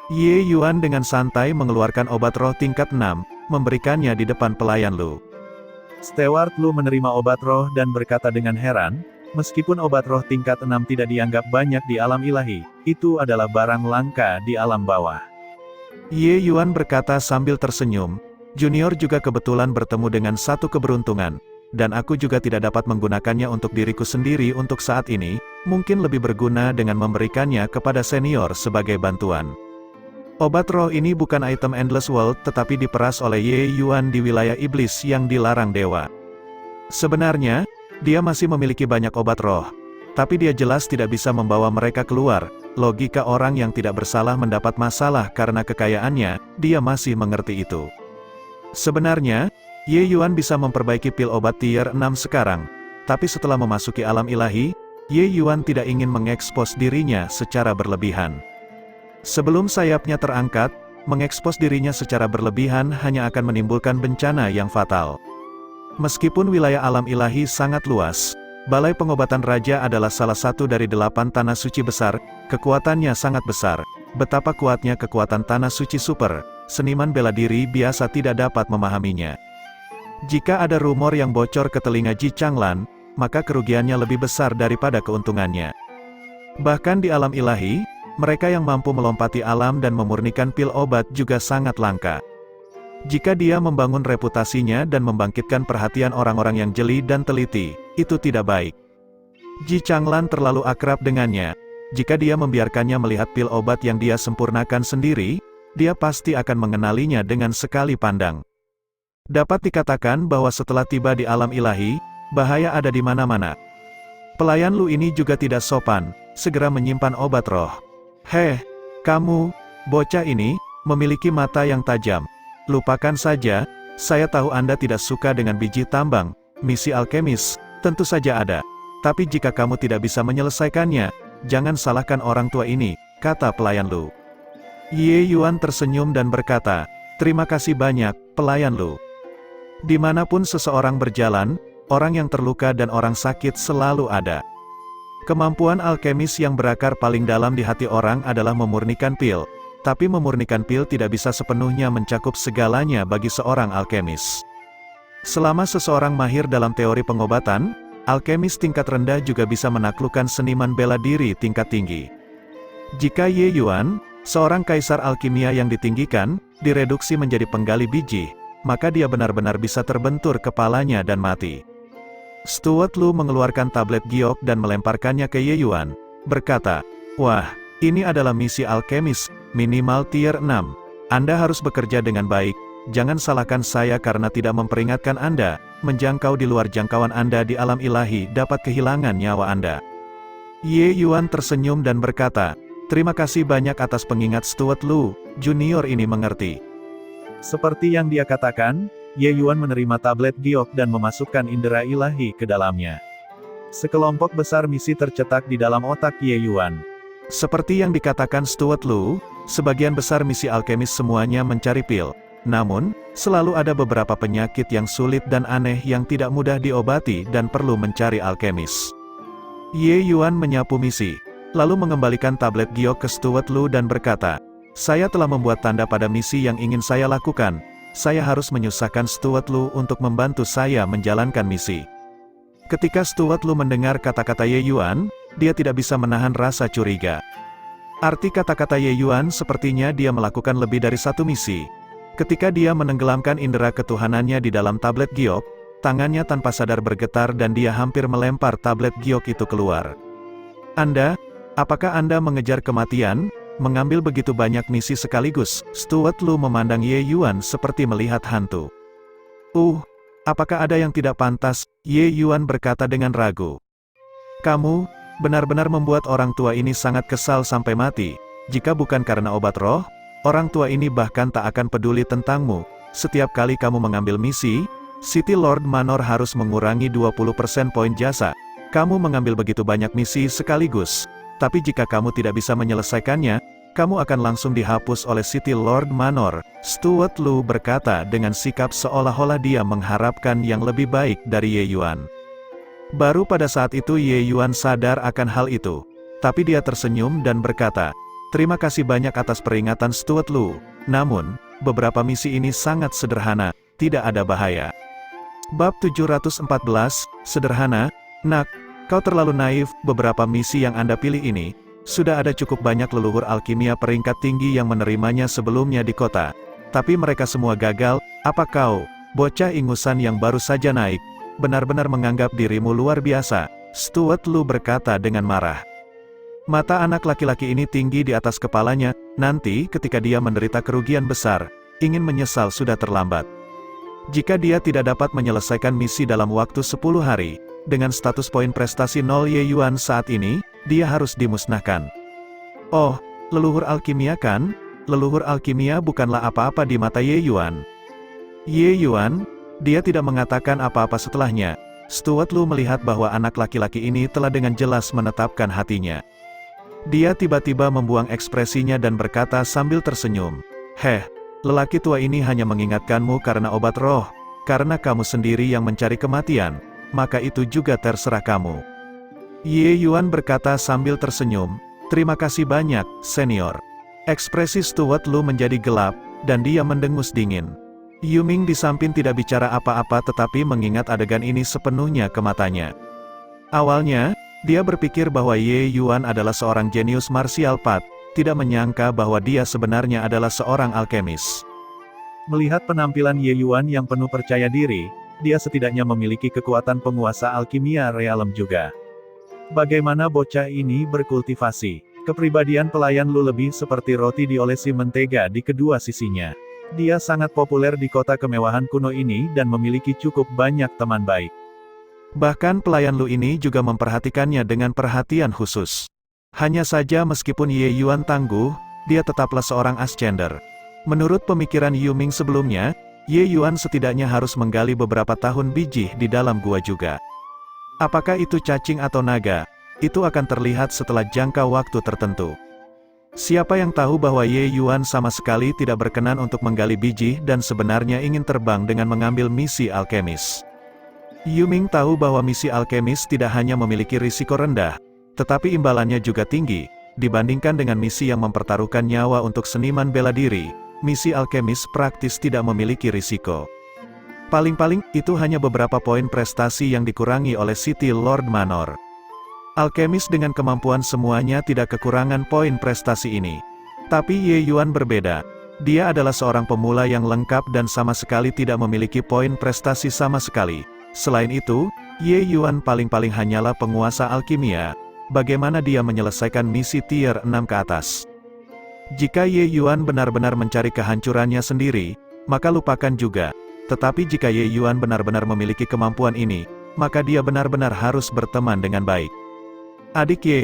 S2: Ye Yuan dengan santai mengeluarkan obat roh tingkat 6, memberikannya di depan pelayan Lu.
S1: Stuart Lu menerima obat roh dan berkata dengan heran, "Meskipun obat roh tingkat 6 tidak dianggap banyak di alam ilahi, itu adalah barang langka di alam bawah."
S2: Ye Yuan berkata sambil tersenyum, "Junior juga kebetulan bertemu dengan satu keberuntungan, dan aku juga tidak dapat menggunakannya untuk diriku sendiri untuk saat ini, mungkin lebih berguna dengan memberikannya kepada senior sebagai bantuan." Obat roh ini bukan item Endless World tetapi diperas oleh Ye Yuan di wilayah iblis yang dilarang dewa. Sebenarnya, dia masih memiliki banyak obat roh, tapi dia jelas tidak bisa membawa mereka keluar. Logika orang yang tidak bersalah mendapat masalah karena kekayaannya, dia masih mengerti itu. Sebenarnya, Ye Yuan bisa memperbaiki pil obat tier 6 sekarang, tapi setelah memasuki alam ilahi, Ye Yuan tidak ingin mengekspos dirinya secara berlebihan. Sebelum sayapnya terangkat, mengekspos dirinya secara berlebihan hanya akan menimbulkan bencana yang fatal. Meskipun wilayah alam ilahi sangat luas, Balai Pengobatan Raja adalah salah satu dari 8 tanah suci besar, kekuatannya sangat besar. Betapa kuatnya kekuatan tanah suci super, seniman bela diri biasa tidak dapat memahaminya. Jika ada rumor yang bocor ke telinga Ji Changlan, maka kerugiannya lebih besar daripada keuntungannya. Bahkan di alam ilahi, mereka yang mampu melompati alam dan memurnikan pil obat juga sangat langka. Jika dia membangun reputasinya dan membangkitkan perhatian orang-orang yang jeli dan teliti, itu tidak baik. Ji Changlan terlalu akrab dengannya. Jika dia membiarkannya melihat pil obat yang dia sempurnakan sendiri, dia pasti akan mengenalinya dengan sekali pandang. Dapat dikatakan bahwa setelah tiba di alam ilahi, bahaya ada di mana-mana. Pelayan Lu ini juga tidak sopan, segera menyimpan obat roh. Heh, kamu, bocah ini, memiliki mata yang tajam. Lupakan saja, saya tahu Anda tidak suka dengan biji tambang, misi alkemis, tentu saja ada. Tapi jika kamu tidak bisa menyelesaikannya, jangan salahkan orang tua ini, kata pelayan Lu. Ye Yuan tersenyum dan berkata, terima kasih banyak, pelayan Lu. Dimanapun seseorang berjalan, orang yang terluka dan orang sakit selalu ada. Kemampuan alkemis yang berakar paling dalam di hati orang adalah memurnikan pil. Tapi memurnikan pil tidak bisa sepenuhnya mencakup segalanya bagi seorang alkemis. Selama seseorang mahir dalam teori pengobatan, alkemis tingkat rendah juga bisa menaklukkan seniman bela diri tingkat tinggi. Jika Ye Yuan, seorang kaisar alkimia yang ditinggikan, direduksi menjadi penggali biji, maka dia benar-benar bisa terbentur kepalanya dan mati. Stuart Lu mengeluarkan tablet giok dan melemparkannya ke Ye Yuan, berkata, wah, ini adalah misi alkemis, minimal tier 6. Anda harus bekerja dengan baik, jangan salahkan saya karena tidak memperingatkan Anda, menjangkau di luar jangkauan Anda di alam ilahi dapat kehilangan nyawa Anda. Ye Yuan tersenyum dan berkata, terima kasih banyak atas pengingat Stuart Lu, junior ini mengerti.
S1: Seperti yang dia katakan, Ye Yuan menerima tablet giok dan memasukkan indera ilahi ke dalamnya. Sekelompok besar misi tercetak di dalam otak Ye Yuan.
S2: Seperti yang dikatakan Stuart Lu, sebagian besar misi alkemis semuanya mencari pil. Namun, selalu ada beberapa penyakit yang sulit dan aneh yang tidak mudah diobati dan perlu mencari alkemis. Ye Yuan menyapu misi, lalu mengembalikan tablet giok ke Stuart Lu dan berkata, saya telah membuat tanda pada misi yang ingin saya lakukan. Saya harus menyusahkan Stuart Lu untuk membantu saya menjalankan misi. Ketika Stuart Lu mendengar kata-kata Ye Yuan, dia tidak bisa menahan rasa curiga. Arti kata-kata Ye Yuan sepertinya dia melakukan lebih dari satu misi. Ketika dia menenggelamkan indera ketuhanannya di dalam tablet giok, tangannya tanpa sadar bergetar dan dia hampir melempar tablet giok itu keluar. Apakah Anda mengejar kematian? Mengambil begitu banyak misi sekaligus? Stuart Lu memandang Ye Yuan seperti melihat hantu. Apakah ada yang tidak pantas? Ye Yuan berkata dengan ragu. Kamu benar-benar membuat orang tua ini sangat kesal sampai mati. Jika bukan karena obat roh, orang tua ini bahkan tak akan peduli tentangmu. Setiap kali kamu mengambil misi, City Lord Manor harus mengurangi 20% poin jasa. Kamu mengambil begitu banyak misi sekaligus. Tapi jika kamu tidak bisa menyelesaikannya, kamu akan langsung dihapus oleh City Lord Manor. Stuart Lu berkata dengan sikap seolah-olah dia mengharapkan yang lebih baik dari Ye Yuan. Baru pada saat itu Ye Yuan sadar akan hal itu. Tapi dia tersenyum dan berkata, terima kasih banyak atas peringatan Stuart Lu. Namun, beberapa misi ini sangat sederhana, tidak ada bahaya. Bab 714, sederhana, nak, kau terlalu naif, beberapa misi yang Anda pilih ini, sudah ada cukup banyak leluhur alkimia peringkat tinggi yang menerimanya sebelumnya di kota. Tapi mereka semua gagal, apa kau, bocah ingusan yang baru saja naik, benar-benar menganggap dirimu luar biasa? Stuart Lu berkata dengan marah. Mata anak laki-laki ini tinggi di atas kepalanya, nanti ketika dia menderita kerugian besar, ingin menyesal sudah terlambat. Jika dia tidak dapat menyelesaikan misi dalam waktu 10 hari, dengan status poin prestasi 0 Ye Yuan saat ini, dia harus dimusnahkan. Oh, leluhur alkimia kan? Leluhur alkimia bukanlah apa-apa di mata Ye Yuan. Ye Yuan? Dia tidak mengatakan apa-apa setelahnya. Stuart Lu melihat bahwa anak laki-laki ini telah dengan jelas menetapkan hatinya. Dia tiba-tiba membuang ekspresinya dan berkata sambil tersenyum, lelaki tua ini hanya mengingatkanmu karena obat roh, karena kamu sendiri yang mencari kematian. maka itu juga terserah kamu. Ye Yuan berkata sambil tersenyum, terima kasih banyak, senior. Ekspresi Stuart Lu menjadi gelap, dan dia mendengus dingin. Yuming di samping tidak bicara apa-apa tetapi mengingat adegan ini sepenuhnya ke matanya. Awalnya, dia berpikir bahwa Ye Yuan adalah seorang jenius martial path, tidak menyangka bahwa dia sebenarnya adalah seorang alkemis.
S1: Melihat penampilan Ye Yuan yang penuh percaya diri, dia setidaknya memiliki kekuatan penguasa alkimia realem juga. Bagaimana bocah ini berkultivasi? Kepribadian pelayan Lu lebih seperti roti diolesi mentega di kedua sisinya. Dia sangat populer di kota kemewahan kuno ini dan memiliki cukup banyak teman baik.
S2: Bahkan pelayan Lu ini juga memperhatikannya dengan perhatian khusus. Hanya saja meskipun Ye Yuan tangguh, dia tetaplah seorang ascender. Menurut pemikiran Yuming sebelumnya, Ye Yuan setidaknya harus menggali beberapa tahun biji di dalam gua juga. Apakah itu cacing atau naga? Itu akan terlihat setelah jangka waktu tertentu. Siapa yang tahu bahwa Ye Yuan sama sekali tidak berkenan untuk menggali biji dan sebenarnya ingin terbang dengan mengambil misi alkemis. Yuming tahu bahwa misi alkemis tidak hanya memiliki risiko rendah, tetapi imbalannya juga tinggi. Dibandingkan dengan misi yang mempertaruhkan nyawa untuk seniman bela diri, misi alkemis praktis tidak memiliki risiko. Paling-paling, itu hanya beberapa poin prestasi yang dikurangi oleh City Lord Manor. Alkemis dengan kemampuan semuanya tidak kekurangan poin prestasi ini. Tapi Ye Yuan berbeda. Dia adalah seorang pemula yang lengkap dan sama sekali tidak memiliki poin prestasi sama sekali. Selain itu, Ye Yuan paling-paling hanyalah penguasa alkimia. Bagaimana dia menyelesaikan misi tier 6 ke atas? Jika Ye Yuan benar-benar mencari kehancurannya sendiri, maka lupakan juga. Tetapi jika Ye Yuan benar-benar memiliki kemampuan ini, maka dia benar-benar harus berteman dengan baik. Adik Ye,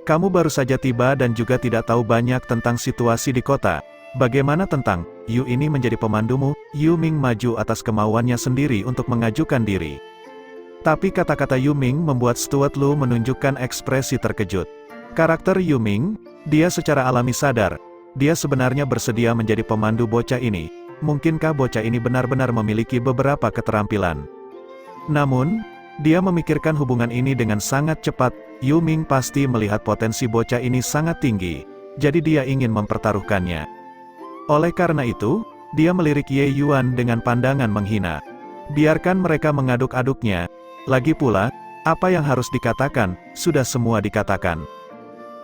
S2: kamu baru saja tiba dan juga tidak tahu banyak tentang situasi di kota. Bagaimana tentang, Yu ini menjadi pemandumu? Yuming maju atas kemauannya sendiri untuk mengajukan diri. Tapi kata-kata Yuming membuat Stuart Lu menunjukkan ekspresi terkejut. Karakter Yuming, dia secara alami sadar, dia sebenarnya bersedia menjadi pemandu bocah ini. Mungkinkah bocah ini benar-benar memiliki beberapa keterampilan? Namun, dia memikirkan hubungan ini dengan sangat cepat. Yuming pasti melihat potensi bocah ini sangat tinggi, jadi dia ingin mempertaruhkannya. Oleh karena itu, dia melirik Ye Yuan dengan pandangan menghina. Biarkan mereka mengaduk-aduknya. Lagi pula, apa yang harus dikatakan, sudah semua dikatakan.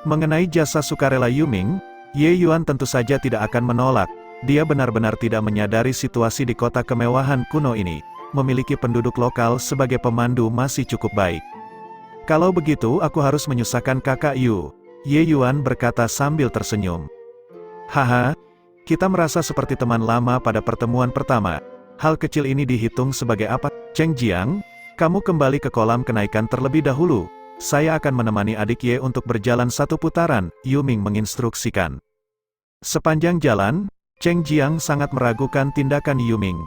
S2: Mengenai jasa sukarela Yuming, Ye Yuan tentu saja tidak akan menolak. Dia benar-benar tidak menyadari situasi di kota kemewahan kuno ini. Memiliki penduduk lokal sebagai pemandu masih cukup baik. Kalau begitu aku harus menyusahkan kakak Yu. Ye Yuan berkata sambil tersenyum. Haha, kita merasa seperti teman lama pada pertemuan pertama. Hal kecil ini dihitung sebagai apa? Cheng Jiang, kamu kembali ke kolam kenaikan terlebih dahulu. Saya akan menemani adik Ye untuk berjalan satu putaran, Yuming menginstruksikan. Sepanjang jalan, Cheng Jiang sangat meragukan tindakan Yuming.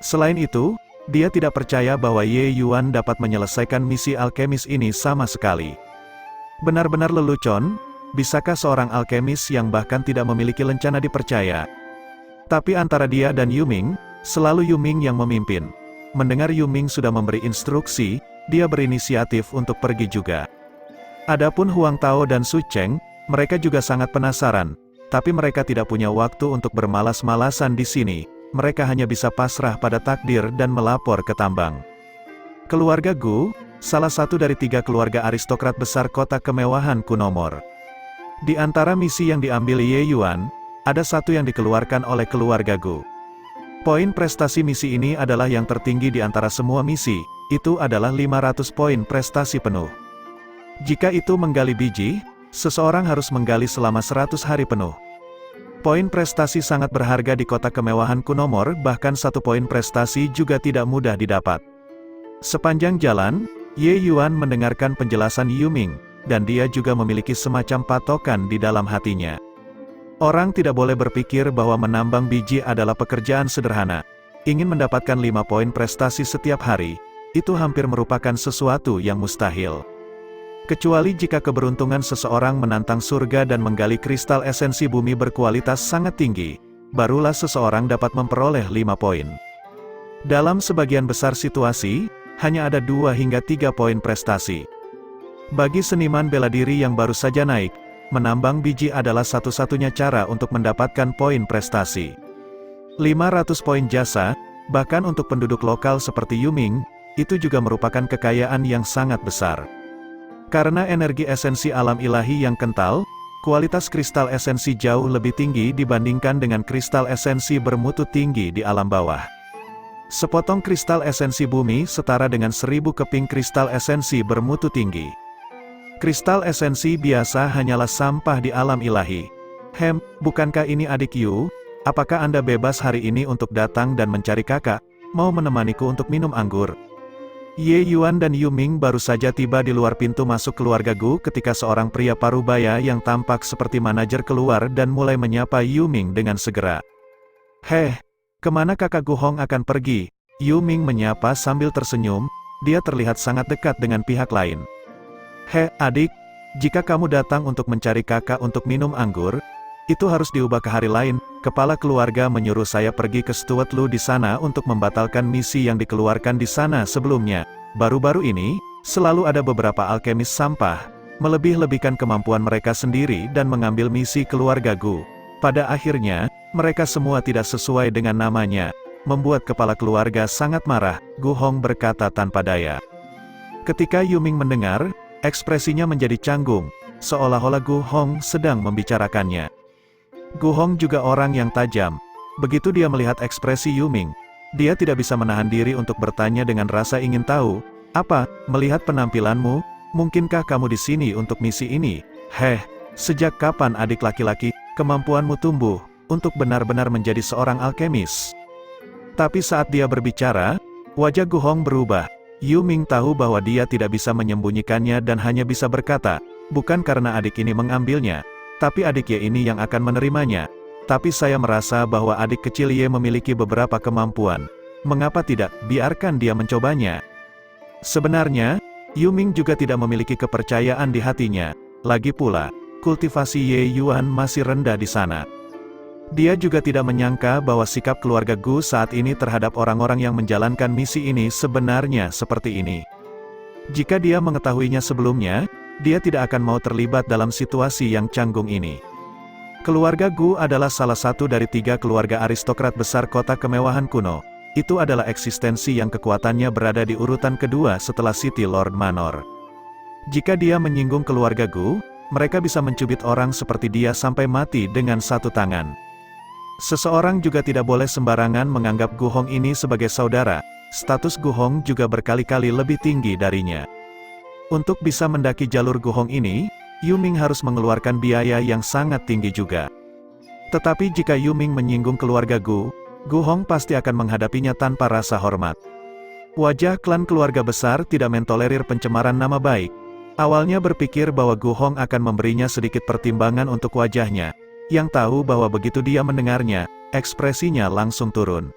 S2: Selain itu, dia tidak percaya bahwa Ye Yuan dapat menyelesaikan misi alkemis ini sama sekali. Benar-benar lelucon, bisakah seorang alkemis yang bahkan tidak memiliki lencana dipercaya? Tapi antara dia dan Yuming, selalu Yuming yang memimpin. Mendengar Yuming sudah memberi instruksi, dia berinisiatif untuk pergi juga. Adapun Huang Tao dan Su Cheng, mereka juga sangat penasaran, tapi mereka tidak punya waktu untuk bermalas-malasan di sini. Mereka hanya bisa pasrah pada takdir dan melapor ke tambang. Keluarga Gu, salah satu dari 3 keluarga aristokrat besar kota kemewahan Kunomor. Di antara misi yang diambil Ye Yuan, ada satu yang dikeluarkan oleh keluarga Gu. Poin prestasi misi ini adalah yang tertinggi di antara semua misi, itu adalah 500 poin prestasi penuh. Jika itu menggali biji, seseorang harus menggali selama 100 hari penuh. Poin prestasi sangat berharga di kota kemewahan Kunomor, bahkan 1 poin prestasi juga tidak mudah didapat. Sepanjang jalan, Ye Yuan mendengarkan penjelasan Yuming, dan dia juga memiliki semacam patokan di dalam hatinya. Orang tidak boleh berpikir bahwa menambang biji adalah pekerjaan sederhana. Ingin mendapatkan 5 poin prestasi setiap hari, itu hampir merupakan sesuatu yang mustahil. Kecuali jika keberuntungan seseorang menantang surga dan menggali kristal esensi bumi berkualitas sangat tinggi, barulah seseorang dapat memperoleh 5 poin. Dalam sebagian besar situasi, hanya ada 2 hingga 3 poin prestasi. Bagi seniman bela diri yang baru saja naik, menambang biji adalah satu-satunya cara untuk mendapatkan poin prestasi. 500 poin jasa, bahkan untuk penduduk lokal seperti Yuming, itu juga merupakan kekayaan yang sangat besar. Karena energi esensi alam ilahi yang kental, kualitas kristal esensi jauh lebih tinggi dibandingkan dengan kristal esensi bermutu tinggi di alam bawah. Sepotong kristal esensi bumi setara dengan 1000 keping kristal esensi bermutu tinggi. Kristal esensi biasa hanyalah sampah di alam ilahi. Bukankah ini adik Yu? Apakah Anda bebas hari ini untuk datang dan mencari kakak? Mau menemaniku untuk minum anggur? Ye Yuan dan Yuming baru saja tiba di luar pintu masuk keluarga Gu ketika seorang pria parubaya yang tampak seperti manajer keluar dan mulai menyapa Yuming dengan segera. Kemana kakak Gu Hong akan pergi? Yuming menyapa sambil tersenyum, dia terlihat sangat dekat dengan pihak lain. Adik, jika kamu datang untuk mencari kakak untuk minum anggur, itu harus diubah ke hari lain. Kepala keluarga menyuruh saya pergi ke Stuart Lu di sana untuk membatalkan misi yang dikeluarkan di sana sebelumnya. Baru-baru ini, selalu ada beberapa alkemis sampah, melebih-lebihkan kemampuan mereka sendiri dan mengambil misi keluarga Gu. Pada akhirnya, mereka semua tidak sesuai dengan namanya, membuat kepala keluarga sangat marah, Gu Hong berkata tanpa daya. Ketika Yuming mendengar, ekspresinya menjadi canggung, seolah-olah Gu Hong sedang membicarakannya. Gu Hong juga orang yang tajam. Begitu dia melihat ekspresi Yuming, dia tidak bisa menahan diri untuk bertanya dengan rasa ingin tahu. Apa, melihat penampilanmu, mungkinkah kamu di sini untuk misi ini? Sejak kapan adik laki-laki, kemampuanmu tumbuh, untuk benar-benar menjadi seorang alkemis? Tapi saat dia berbicara, wajah Gu Hong berubah. Yuming tahu bahwa dia tidak bisa menyembunyikannya dan hanya bisa berkata, bukan karena adik ini mengambilnya, tapi adik Ye ini yang akan menerimanya. Tapi saya merasa bahwa adik kecil Ye memiliki beberapa kemampuan. Mengapa tidak, biarkan dia mencobanya? Sebenarnya, Yuming juga tidak memiliki kepercayaan di hatinya. Lagi pula, kultivasi Ye Yuan masih rendah di sana. Dia juga tidak menyangka bahwa sikap keluarga Gu saat ini terhadap orang-orang yang menjalankan misi ini sebenarnya seperti ini. Jika dia mengetahuinya sebelumnya, dia tidak akan mau terlibat dalam situasi yang canggung ini. Keluarga Gu adalah salah satu dari 3 keluarga aristokrat besar kota kemewahan kuno. Itu adalah eksistensi yang kekuatannya berada di urutan kedua setelah City Lord Manor. Jika dia menyinggung keluarga Gu, mereka bisa mencubit orang seperti dia sampai mati dengan satu tangan. Seseorang juga tidak boleh sembarangan menganggap Gu Hong ini sebagai saudara. Status Gu Hong juga berkali-kali lebih tinggi darinya. Untuk bisa mendaki jalur Gu Hong ini, Yuming harus mengeluarkan biaya yang sangat tinggi juga. Tetapi jika Yuming menyinggung keluarga Gu Hong pasti akan menghadapinya tanpa rasa hormat. Wajah klan keluarga besar tidak mentolerir pencemaran nama baik. Awalnya berpikir bahwa Gu Hong akan memberinya sedikit pertimbangan untuk wajahnya, yang tahu bahwa begitu dia mendengarnya, ekspresinya langsung turun.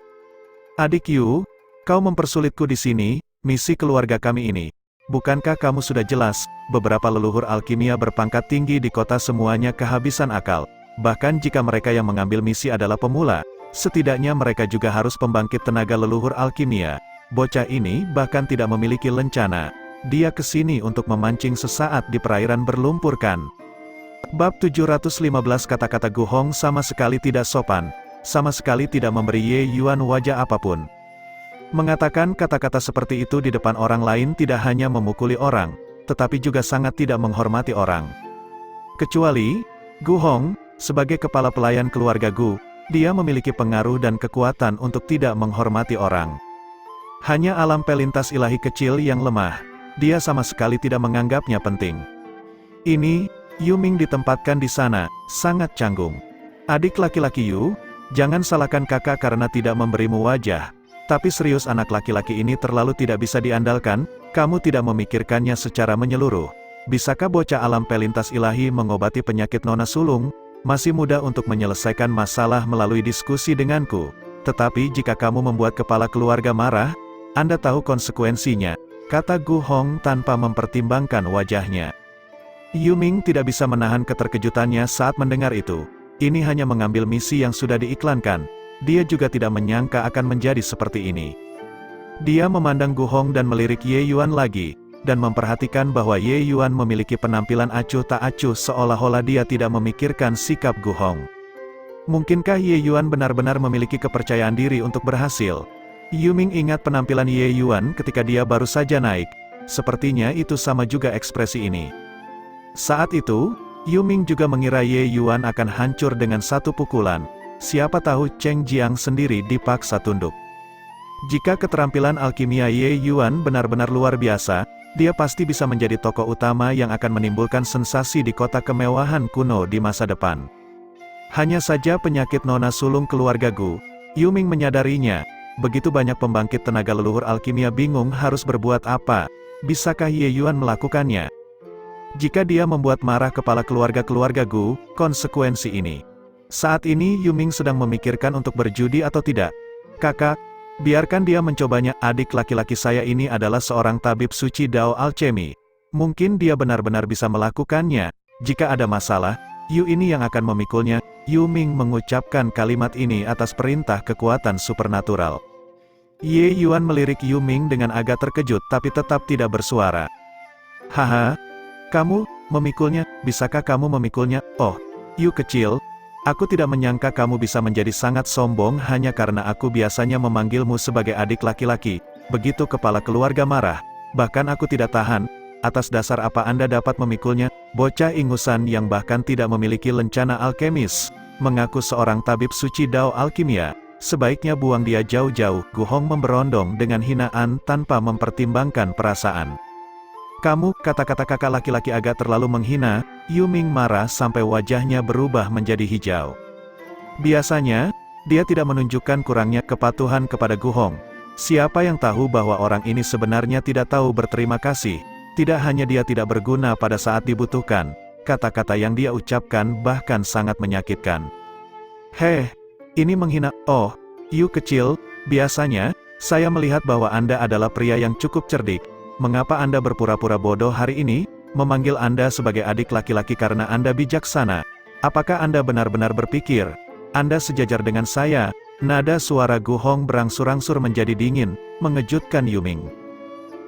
S2: Adik Yu, kau mempersulitku di sini, misi keluarga kami ini. Bukankah kamu sudah jelas, beberapa leluhur alkimia berpangkat tinggi di kota semuanya kehabisan akal. Bahkan jika mereka yang mengambil misi adalah pemula, setidaknya mereka juga harus pembangkit tenaga leluhur alkimia. Bocah ini bahkan tidak memiliki lencana. Dia kesini untuk memancing sesaat di perairan berlumpur kan? Bab 715 kata-kata Gu Hong sama sekali tidak sopan, sama sekali tidak memberi Ye Yuan wajah apapun. Mengatakan kata-kata seperti itu di depan orang lain tidak hanya memukuli orang, tetapi juga sangat tidak menghormati orang. Kecuali, Gu Hong, sebagai kepala pelayan keluarga Gu, dia memiliki pengaruh dan kekuatan untuk tidak menghormati orang. Hanya alam pelintas ilahi kecil yang lemah, dia sama sekali tidak menganggapnya penting. Ini, Yuming ditempatkan di sana, sangat canggung. Adik laki-laki Yu, jangan salahkan kakak karena tidak memberimu wajah. Tapi serius anak laki-laki ini terlalu tidak bisa diandalkan, kamu tidak memikirkannya secara menyeluruh. Bisakah bocah alam pelintas ilahi mengobati penyakit nona sulung? Masih muda untuk menyelesaikan masalah melalui diskusi denganku. Tetapi jika kamu membuat kepala keluarga marah, Anda tahu konsekuensinya, kata Gu Hong tanpa mempertimbangkan wajahnya. Yuming tidak bisa menahan keterkejutannya saat mendengar itu. Ini hanya mengambil misi yang sudah diiklankan. Dia juga tidak menyangka akan menjadi seperti ini. Dia memandang Gu Hong dan melirik Ye Yuan lagi, dan memperhatikan bahwa Ye Yuan memiliki penampilan acuh tak acuh seolah-olah dia tidak memikirkan sikap Gu Hong. Mungkinkah Ye Yuan benar-benar memiliki kepercayaan diri untuk berhasil? Yuming ingat penampilan Ye Yuan ketika dia baru saja naik, sepertinya itu sama juga ekspresi ini. Saat itu, Yuming juga mengira Ye Yuan akan hancur dengan satu pukulan. Siapa tahu Cheng Jiang sendiri dipaksa tunduk. Jika keterampilan alkimia Ye Yuan benar-benar luar biasa, dia pasti bisa menjadi tokoh utama yang akan menimbulkan sensasi di kota kemewahan kuno di masa depan. Hanya saja penyakit nona sulung keluarga Gu, Yuming menyadarinya. Begitu banyak pembangkit tenaga leluhur alkimia bingung harus berbuat apa. Bisakah Ye Yuan melakukannya? Jika dia membuat marah kepala keluarga Gu, konsekuensi ini. Saat ini Yuming sedang memikirkan untuk berjudi atau tidak. Kakak, biarkan dia mencobanya. Adik laki-laki saya ini adalah seorang tabib suci Dao Alchemy. Mungkin dia benar-benar bisa melakukannya. Jika ada masalah, Yu ini yang akan memikulnya. Yuming mengucapkan kalimat ini atas perintah kekuatan supernatural. Ye Yuan melirik Yuming dengan agak terkejut tapi tetap tidak bersuara. Haha, kamu memikulnya? Bisakah kamu memikulnya? Oh, Yu kecil. Aku tidak menyangka kamu bisa menjadi sangat sombong hanya karena aku biasanya memanggilmu sebagai adik laki-laki. Begitu kepala keluarga marah. Bahkan aku tidak tahan. Atas dasar apa Anda dapat memikulnya? Bocah ingusan yang bahkan tidak memiliki lencana alkemis. Mengaku seorang tabib suci Dao Alkimia. Sebaiknya buang dia jauh-jauh. Gu Hong memberondong dengan hinaan tanpa mempertimbangkan perasaan. Kamu, kata-kata kakak laki-laki agak terlalu menghina. Yuming marah sampai wajahnya berubah menjadi hijau. Biasanya, dia tidak menunjukkan kurangnya kepatuhan kepada Gu Hong. Siapa yang tahu bahwa orang ini sebenarnya tidak tahu berterima kasih. Tidak hanya dia tidak berguna pada saat dibutuhkan, kata-kata yang dia ucapkan bahkan sangat menyakitkan. Heh, ini menghina. Oh, Yu kecil, biasanya, saya melihat bahwa Anda adalah pria yang cukup cerdik. Mengapa Anda berpura-pura bodoh hari ini? Memanggil Anda sebagai adik laki-laki karena Anda bijaksana. Apakah Anda benar-benar berpikir Anda sejajar dengan saya? Nada suara Gu Hong berangsur-angsur menjadi dingin, mengejutkan Yuming.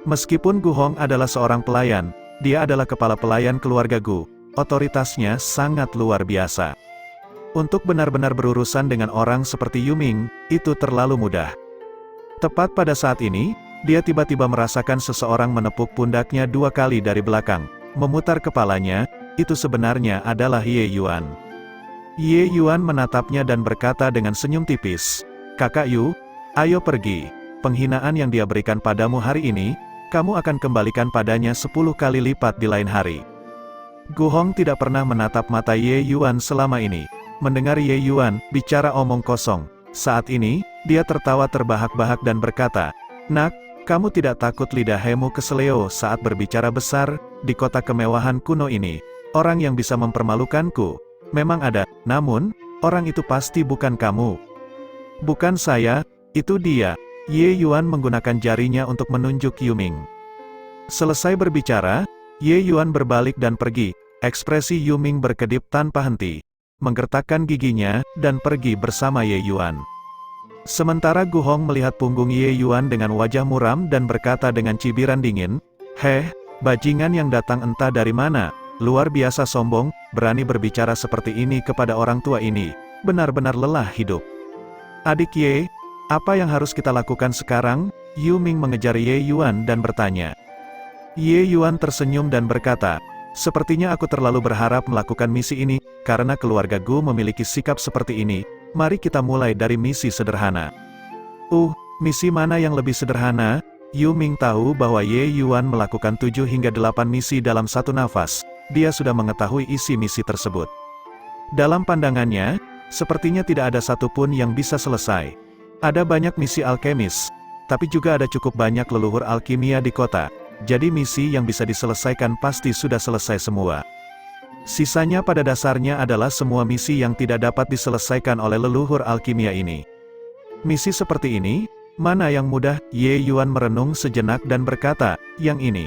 S2: Meskipun Gu Hong adalah seorang pelayan, dia adalah kepala pelayan keluarga Gu. Otoritasnya sangat luar biasa. Untuk benar-benar berurusan dengan orang seperti Yuming, itu terlalu mudah. Tepat pada saat ini, dia tiba-tiba merasakan seseorang menepuk pundaknya 2 kali dari belakang. Memutar kepalanya, itu sebenarnya adalah Ye Yuan. Ye Yuan menatapnya dan berkata dengan senyum tipis, "Kakak Yu, ayo pergi. Penghinaan yang dia berikan padamu hari ini, kamu akan kembalikan padanya 10 kali lipat di lain hari." Gu Hong tidak pernah menatap mata Ye Yuan selama ini. Mendengar Ye Yuan bicara omong kosong, saat ini, dia tertawa terbahak-bahak dan berkata, "Nak, kamu tidak takut lidahmu keseleo saat berbicara besar, di kota kemewahan kuno ini? Orang yang bisa mempermalukanku memang ada, namun, orang itu pasti bukan kamu." "Bukan saya, itu dia." Ye Yuan menggunakan jarinya untuk menunjuk Yuming. Selesai berbicara, Ye Yuan berbalik dan pergi. Ekspresi Yuming berkedip tanpa henti, menggertakkan giginya, dan pergi bersama Ye Yuan. Sementara Gu Hong melihat punggung Ye Yuan dengan wajah muram dan berkata dengan cibiran dingin, "Heh, bajingan yang datang entah dari mana, luar biasa sombong, berani berbicara seperti ini kepada orang tua ini, benar-benar lelah hidup." "Adik Ye, apa yang harus kita lakukan sekarang?" Yuming mengejar Ye Yuan dan bertanya. Ye Yuan tersenyum dan berkata, "Sepertinya aku terlalu berharap melakukan misi ini, karena keluarga Gu memiliki sikap seperti ini. Mari kita mulai dari misi sederhana." Misi mana yang lebih sederhana? Yuming tahu bahwa Ye Yuan melakukan 7 hingga 8 misi dalam satu nafas. Dia sudah mengetahui isi misi tersebut. Dalam pandangannya, sepertinya tidak ada satupun yang bisa selesai. Ada banyak misi alkemis, tapi juga ada cukup banyak leluhur alkimia di kota. Jadi misi yang bisa diselesaikan pasti sudah selesai semua. Sisanya pada dasarnya adalah semua misi yang tidak dapat diselesaikan oleh leluhur alkimia ini. Misi seperti ini, mana yang mudah? Ye Yuan merenung sejenak dan berkata, "Yang ini."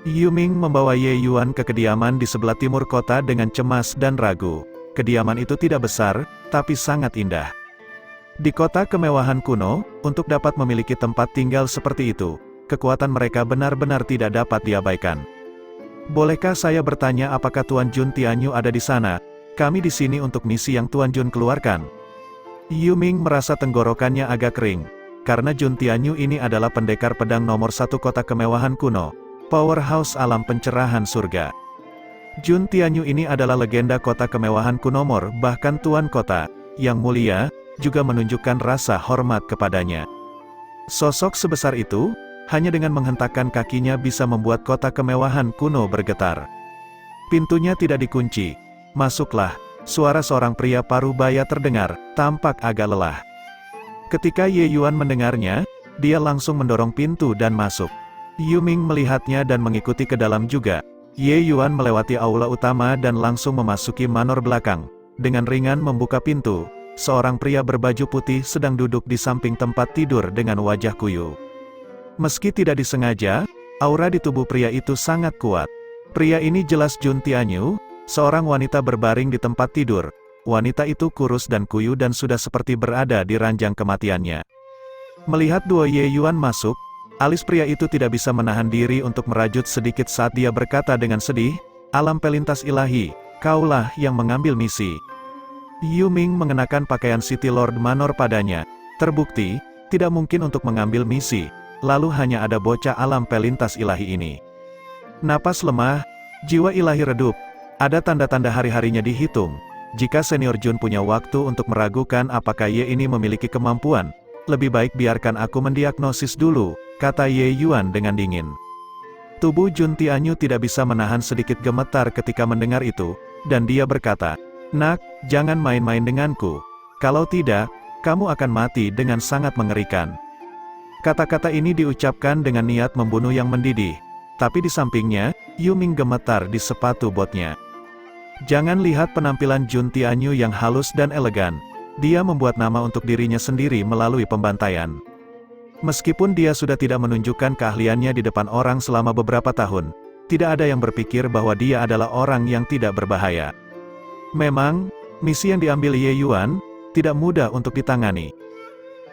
S2: Yuming membawa Ye Yuan ke kediaman di sebelah timur kota dengan cemas dan ragu. Kediaman itu tidak besar, tapi sangat indah. Di kota kemewahan kuno, untuk dapat memiliki tempat tinggal seperti itu, kekuatan mereka benar-benar tidak dapat diabaikan. Bolehkah saya bertanya apakah Tuan Jun Tianyu ada di sana? Kami di sini untuk misi yang Tuan Jun keluarkan. Yu Ming merasa tenggorokannya agak kering, karena Jun Tianyu ini adalah pendekar pedang nomor 1 kota kemewahan kuno, powerhouse alam pencerahan surga. Jun Tianyu ini adalah legenda kota kemewahan kuno bahkan Tuan Kota, yang mulia, juga menunjukkan rasa hormat kepadanya. Sosok sebesar itu, hanya dengan menghentakkan kakinya bisa membuat kota kemewahan kuno bergetar. Pintunya tidak dikunci. Masuklah, suara seorang pria parubaya terdengar, tampak agak lelah. Ketika Ye Yuan mendengarnya, dia langsung mendorong pintu dan masuk. Yu Ming melihatnya dan mengikuti ke dalam juga. Ye Yuan melewati aula utama dan langsung memasuki manor belakang. Dengan ringan membuka pintu, seorang pria berbaju putih sedang duduk di samping tempat tidur dengan wajah kuyu. Meski tidak disengaja, aura di tubuh pria itu sangat kuat. Pria ini jelas Jun Tianyu, seorang wanita berbaring di tempat tidur. Wanita itu kurus dan kuyu dan sudah seperti berada di ranjang kematiannya. Melihat Duo Ye Yuan masuk, alis pria itu tidak bisa menahan diri untuk merajut sedikit saat dia berkata dengan sedih, "Alam pelintas ilahi, kaulah yang mengambil misi." Yu Ming mengenakan pakaian City Lord Manor padanya. Terbukti, tidak mungkin untuk mengambil misi, lalu hanya ada bocah alam pelintas ilahi ini. Napas lemah, jiwa ilahi redup, ada tanda-tanda hari-harinya dihitung. Jika Senior Jun punya waktu untuk meragukan apakah Ye ini memiliki kemampuan, lebih baik biarkan aku mendiagnosis dulu, kata Ye Yuan dengan dingin. Tubuh Jun Tianyu tidak bisa menahan sedikit gemetar ketika mendengar itu, dan dia berkata, "Nak, jangan main-main denganku. Kalau tidak, kamu akan mati dengan sangat mengerikan." Kata-kata ini diucapkan dengan niat membunuh yang mendidih. Tapi di sampingnya, Yu Ming gemetar di sepatu botnya. Jangan lihat penampilan Jun Tianyu yang halus dan elegan. Dia membuat nama untuk dirinya sendiri melalui pembantaian. Meskipun dia sudah tidak menunjukkan keahliannya di depan orang selama beberapa tahun, tidak ada yang berpikir bahwa dia adalah orang yang tidak berbahaya. Memang, misi yang diambil Ye Yuan tidak mudah untuk ditangani.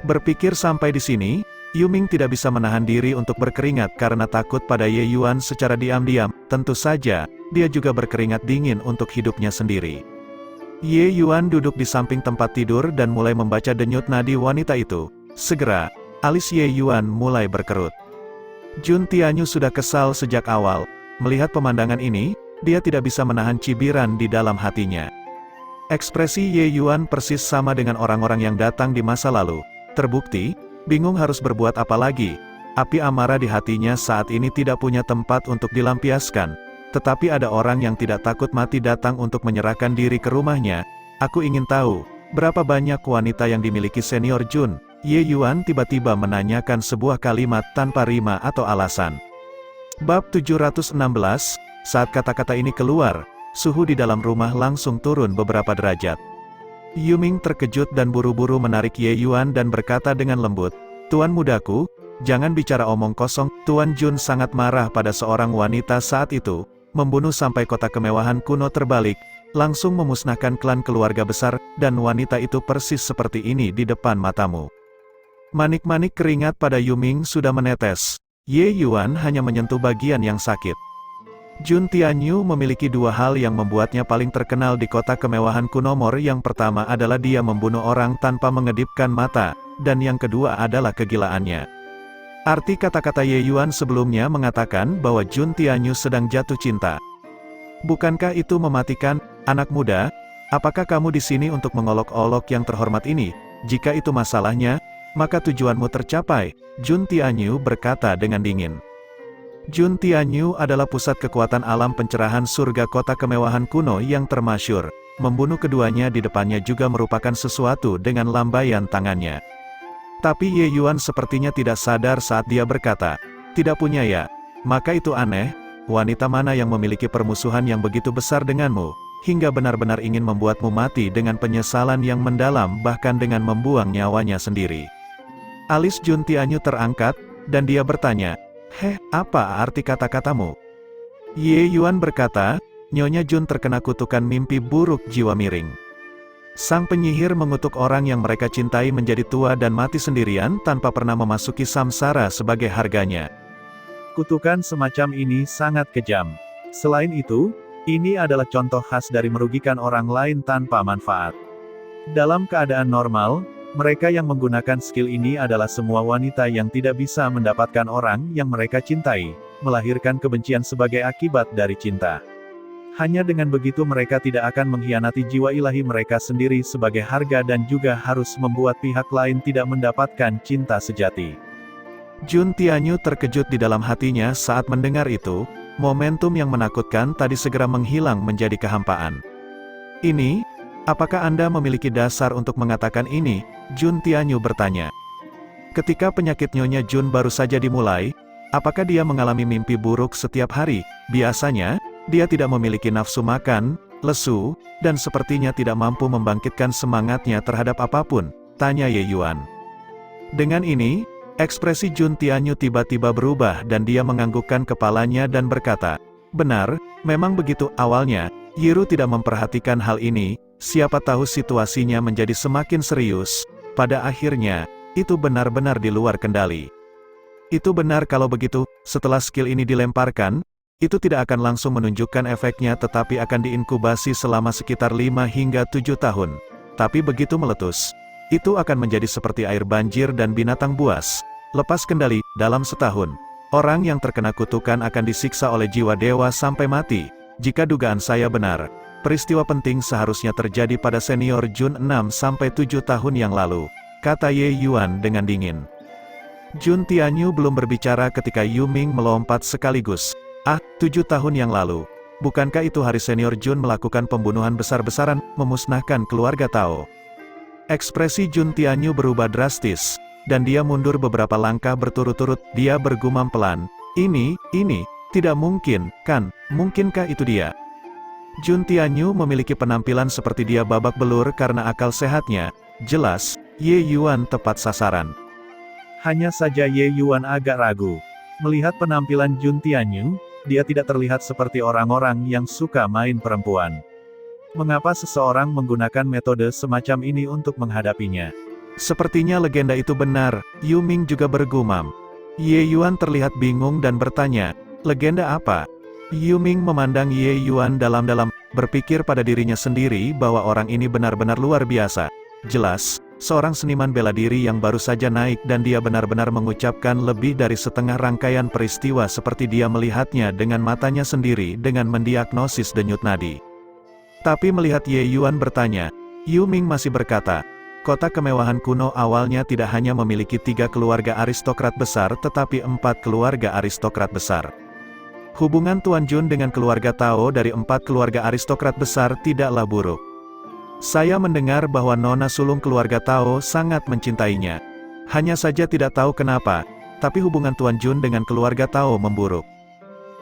S2: Berpikir sampai di sini, Yu Ming tidak bisa menahan diri untuk berkeringat karena takut pada Ye Yuan secara diam-diam. Tentu saja, dia juga berkeringat dingin untuk hidupnya sendiri. Ye Yuan duduk di samping tempat tidur dan mulai membaca denyut nadi wanita itu. Segera, alis Ye Yuan mulai berkerut. Jun Tianyu sudah kesal sejak awal. Melihat pemandangan ini, dia tidak bisa menahan cibiran di dalam hatinya. Ekspresi Ye Yuan persis sama dengan orang-orang yang datang di masa lalu. Terbukti, bingung harus berbuat apa lagi. Api amarah di hatinya saat ini tidak punya tempat untuk dilampiaskan. Tetapi ada orang yang tidak takut mati datang untuk menyerahkan diri ke rumahnya. Aku ingin tahu, berapa banyak wanita yang dimiliki Senior Jun? Ye Yuan tiba-tiba menanyakan sebuah kalimat tanpa rima atau alasan. Bab 716, saat kata-kata ini keluar, suhu di dalam rumah langsung turun beberapa derajat. Yu Ming terkejut dan buru-buru menarik Ye Yuan dan berkata dengan lembut, "Tuan mudaku, jangan bicara omong kosong." Tuan Jun sangat marah pada seorang wanita saat itu, membunuh sampai kota kemewahan kuno terbalik, langsung memusnahkan klan keluarga besar, dan wanita itu persis seperti ini di depan matamu. Manik-manik keringat pada Yu Ming sudah menetes. Ye Yuan hanya menyentuh bagian yang sakit. Jun Tianyu memiliki dua hal yang membuatnya paling terkenal di kota kemewahan kuno. Yang pertama adalah dia membunuh orang tanpa mengedipkan mata, dan yang kedua adalah kegilaannya. Arti kata-kata Ye Yuan sebelumnya mengatakan bahwa Jun Tianyu sedang jatuh cinta. Bukankah itu mematikan, anak muda? Apakah kamu di sini untuk mengolok-olok yang terhormat ini? Jika itu masalahnya, maka tujuanmu tercapai, Jun Tianyu berkata dengan dingin. Jun Tianyu adalah pusat kekuatan alam pencerahan surga kota kemewahan kuno yang termasyur. Membunuh keduanya di depannya juga merupakan sesuatu dengan lambaian tangannya. Tapi Ye Yuan sepertinya tidak sadar saat dia berkata, "Tidak punya ya? Maka itu aneh, wanita mana yang memiliki permusuhan yang begitu besar denganmu, hingga benar-benar ingin membuatmu mati dengan penyesalan yang mendalam bahkan dengan membuang nyawanya sendiri." Alis Jun Tianyu terangkat, dan dia bertanya, "Heh, apa arti kata-katamu?" Ye Yuan berkata, "Nyonya Jun terkena kutukan mimpi buruk jiwa miring. Sang penyihir mengutuk orang yang mereka cintai menjadi tua dan mati sendirian tanpa pernah memasuki samsara sebagai harganya.
S1: Kutukan semacam ini sangat kejam. Selain itu, ini adalah contoh khas dari merugikan orang lain tanpa manfaat. Dalam keadaan normal, mereka yang menggunakan skill ini adalah semua wanita yang tidak bisa mendapatkan orang yang mereka cintai, melahirkan kebencian sebagai akibat dari cinta. Hanya dengan begitu mereka tidak akan mengkhianati jiwa ilahi mereka sendiri sebagai harga dan juga harus membuat pihak lain tidak mendapatkan cinta sejati.
S2: Jun Tianyu terkejut di dalam hatinya saat mendengar itu, momentum yang menakutkan tadi segera menghilang menjadi kehampaan. Ini, apakah Anda memiliki dasar untuk mengatakan ini? Jun Tianyu bertanya. Ketika penyakit Nyonya Jun baru saja dimulai, apakah dia mengalami mimpi buruk setiap hari? Biasanya, dia tidak memiliki nafsu makan, lesu, dan sepertinya tidak mampu membangkitkan semangatnya terhadap apapun, tanya Ye Yuan. Dengan ini, ekspresi Jun Tianyu tiba-tiba berubah dan dia menganggukkan kepalanya dan berkata, benar, memang begitu awalnya, Yiru tidak memperhatikan hal ini, siapa tahu situasinya menjadi semakin serius, pada akhirnya, itu benar-benar di luar kendali. Itu benar kalau begitu, setelah skill ini dilemparkan, itu tidak akan langsung menunjukkan efeknya tetapi akan diinkubasi selama sekitar 5 hingga 7 tahun. Tapi begitu meletus, itu akan menjadi seperti air banjir dan binatang buas. Lepas kendali, dalam setahun, orang yang terkena kutukan akan disiksa oleh jiwa dewa sampai mati. Jika dugaan saya benar, peristiwa penting seharusnya terjadi pada senior Jun 6-7 tahun yang lalu, kata Ye Yuan dengan dingin. Jun Tianyu belum berbicara ketika Yu Ming melompat sekaligus. 7 tahun yang lalu, bukankah itu hari senior Jun melakukan pembunuhan besar-besaran, memusnahkan keluarga Tao? Ekspresi Jun Tianyu berubah drastis, dan dia mundur beberapa langkah berturut-turut, dia bergumam pelan, ini, tidak mungkin, kan, mungkinkah itu dia? Jun Tianyu memiliki penampilan seperti dia babak belur karena akal sehatnya, jelas, Ye Yuan tepat sasaran.
S1: Hanya saja Ye Yuan agak ragu. Melihat penampilan Jun Tianyu, dia tidak terlihat seperti orang-orang yang suka main perempuan. Mengapa seseorang menggunakan metode semacam ini untuk menghadapinya?
S2: Sepertinya legenda itu benar, Yu Ming juga bergumam. Ye Yuan terlihat bingung dan bertanya, legenda apa? Yu Ming memandang Ye Yuan dalam-dalam, berpikir pada dirinya sendiri bahwa orang ini benar-benar luar biasa. Jelas, seorang seniman bela diri yang baru saja naik dan dia benar-benar mengucapkan lebih dari setengah rangkaian peristiwa seperti dia melihatnya dengan matanya sendiri dengan mendiagnosis denyut nadi. Tapi melihat Ye Yuan bertanya, Yu Ming masih berkata, kota kemewahan kuno awalnya tidak hanya memiliki 3 keluarga aristokrat besar tetapi 4 keluarga aristokrat besar. Hubungan Tuan Jun dengan keluarga Tao dari 4 keluarga aristokrat besar tidaklah buruk. Saya mendengar bahwa nona sulung keluarga Tao sangat mencintainya. Hanya saja tidak tahu kenapa, tapi hubungan Tuan Jun dengan keluarga Tao memburuk.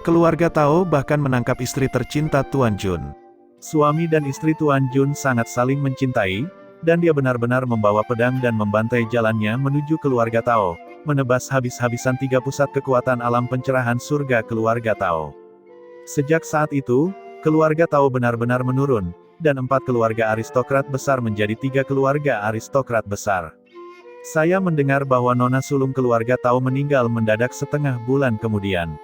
S2: Keluarga Tao bahkan menangkap istri tercinta Tuan Jun.
S1: Suami dan istri Tuan Jun sangat saling mencintai, dan dia benar-benar membawa pedang dan membantai jalannya menuju keluarga Tao, menebas habis-habisan 3 pusat kekuatan alam pencerahan surga keluarga Tao. Sejak saat itu, keluarga Tao benar-benar menurun, dan 4 keluarga aristokrat besar menjadi 3 keluarga aristokrat besar. Saya mendengar bahwa nona sulung keluarga Tao meninggal mendadak setengah bulan kemudian.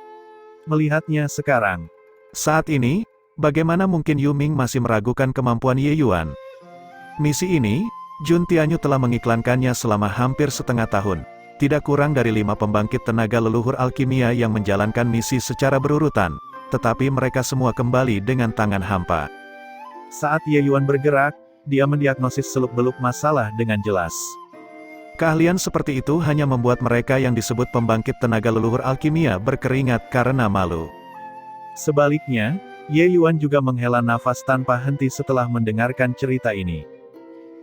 S1: Melihatnya sekarang,
S2: saat ini, bagaimana mungkin Yu Ming masih meragukan kemampuan Ye Yuan? Misi ini, Jun Tianyu telah mengiklankannya selama hampir setengah tahun. Tidak kurang dari 5 pembangkit tenaga leluhur alkimia yang menjalankan misi secara berurutan, tetapi mereka semua kembali dengan tangan hampa.
S1: Saat Ye Yuan bergerak, dia mendiagnosis seluk-beluk masalah dengan jelas.
S2: Keahlian seperti itu hanya membuat mereka yang disebut pembangkit tenaga leluhur alkimia berkeringat karena malu.
S1: Sebaliknya, Ye Yuan juga menghela nafas tanpa henti setelah mendengarkan cerita ini.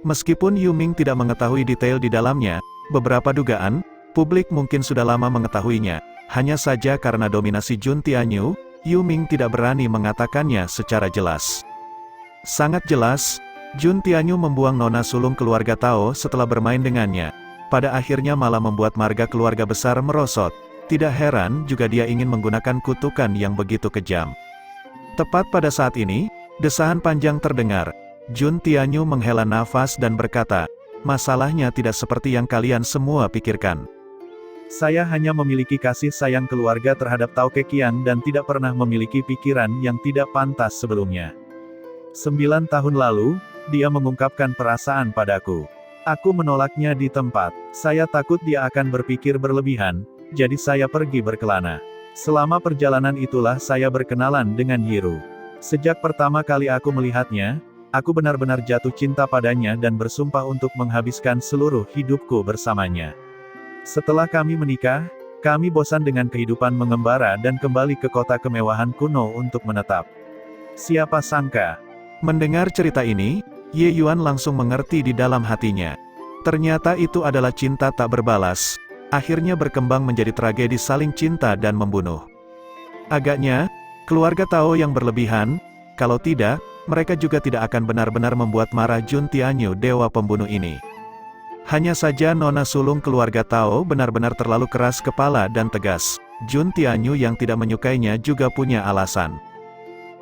S2: Meskipun Yu Ming tidak mengetahui detail di dalamnya, beberapa dugaan, publik mungkin sudah lama mengetahuinya. Hanya saja karena dominasi Jun Tianyu, Yu Ming tidak berani mengatakannya secara jelas. Sangat jelas, Jun Tianyu membuang nona sulung keluarga Tao setelah bermain dengannya. Pada akhirnya malah membuat marga keluarga besar merosot. Tidak heran juga dia ingin menggunakan kutukan yang begitu kejam. Tepat pada saat ini, desahan panjang terdengar. Jun Tianyu menghela nafas dan berkata, masalahnya tidak seperti yang kalian semua pikirkan.
S1: Saya hanya memiliki kasih sayang keluarga terhadap Tao Keqiang dan tidak pernah memiliki pikiran yang tidak pantas sebelumnya. 9 tahun lalu, dia mengungkapkan perasaan padaku. Aku menolaknya di tempat. Saya takut dia akan berpikir berlebihan, jadi saya pergi berkelana. Selama perjalanan itulah saya berkenalan dengan Yiru. Sejak pertama kali aku melihatnya, aku benar-benar jatuh cinta padanya dan bersumpah untuk menghabiskan seluruh hidupku bersamanya. Setelah kami menikah, kami bosan dengan kehidupan mengembara dan kembali ke kota kemewahan kuno untuk menetap. Siapa sangka?
S2: Mendengar cerita ini, Ye Yuan langsung mengerti di dalam hatinya. Ternyata itu adalah cinta tak berbalas, akhirnya berkembang menjadi tragedi saling cinta dan membunuh. Agaknya, keluarga Tao yang berlebihan, kalau tidak, mereka juga tidak akan benar-benar membuat marah Jun Tianyu dewa pembunuh ini. Hanya saja nona sulung keluarga Tao benar-benar terlalu keras kepala dan tegas. Jun Tianyu yang tidak menyukainya juga punya alasan.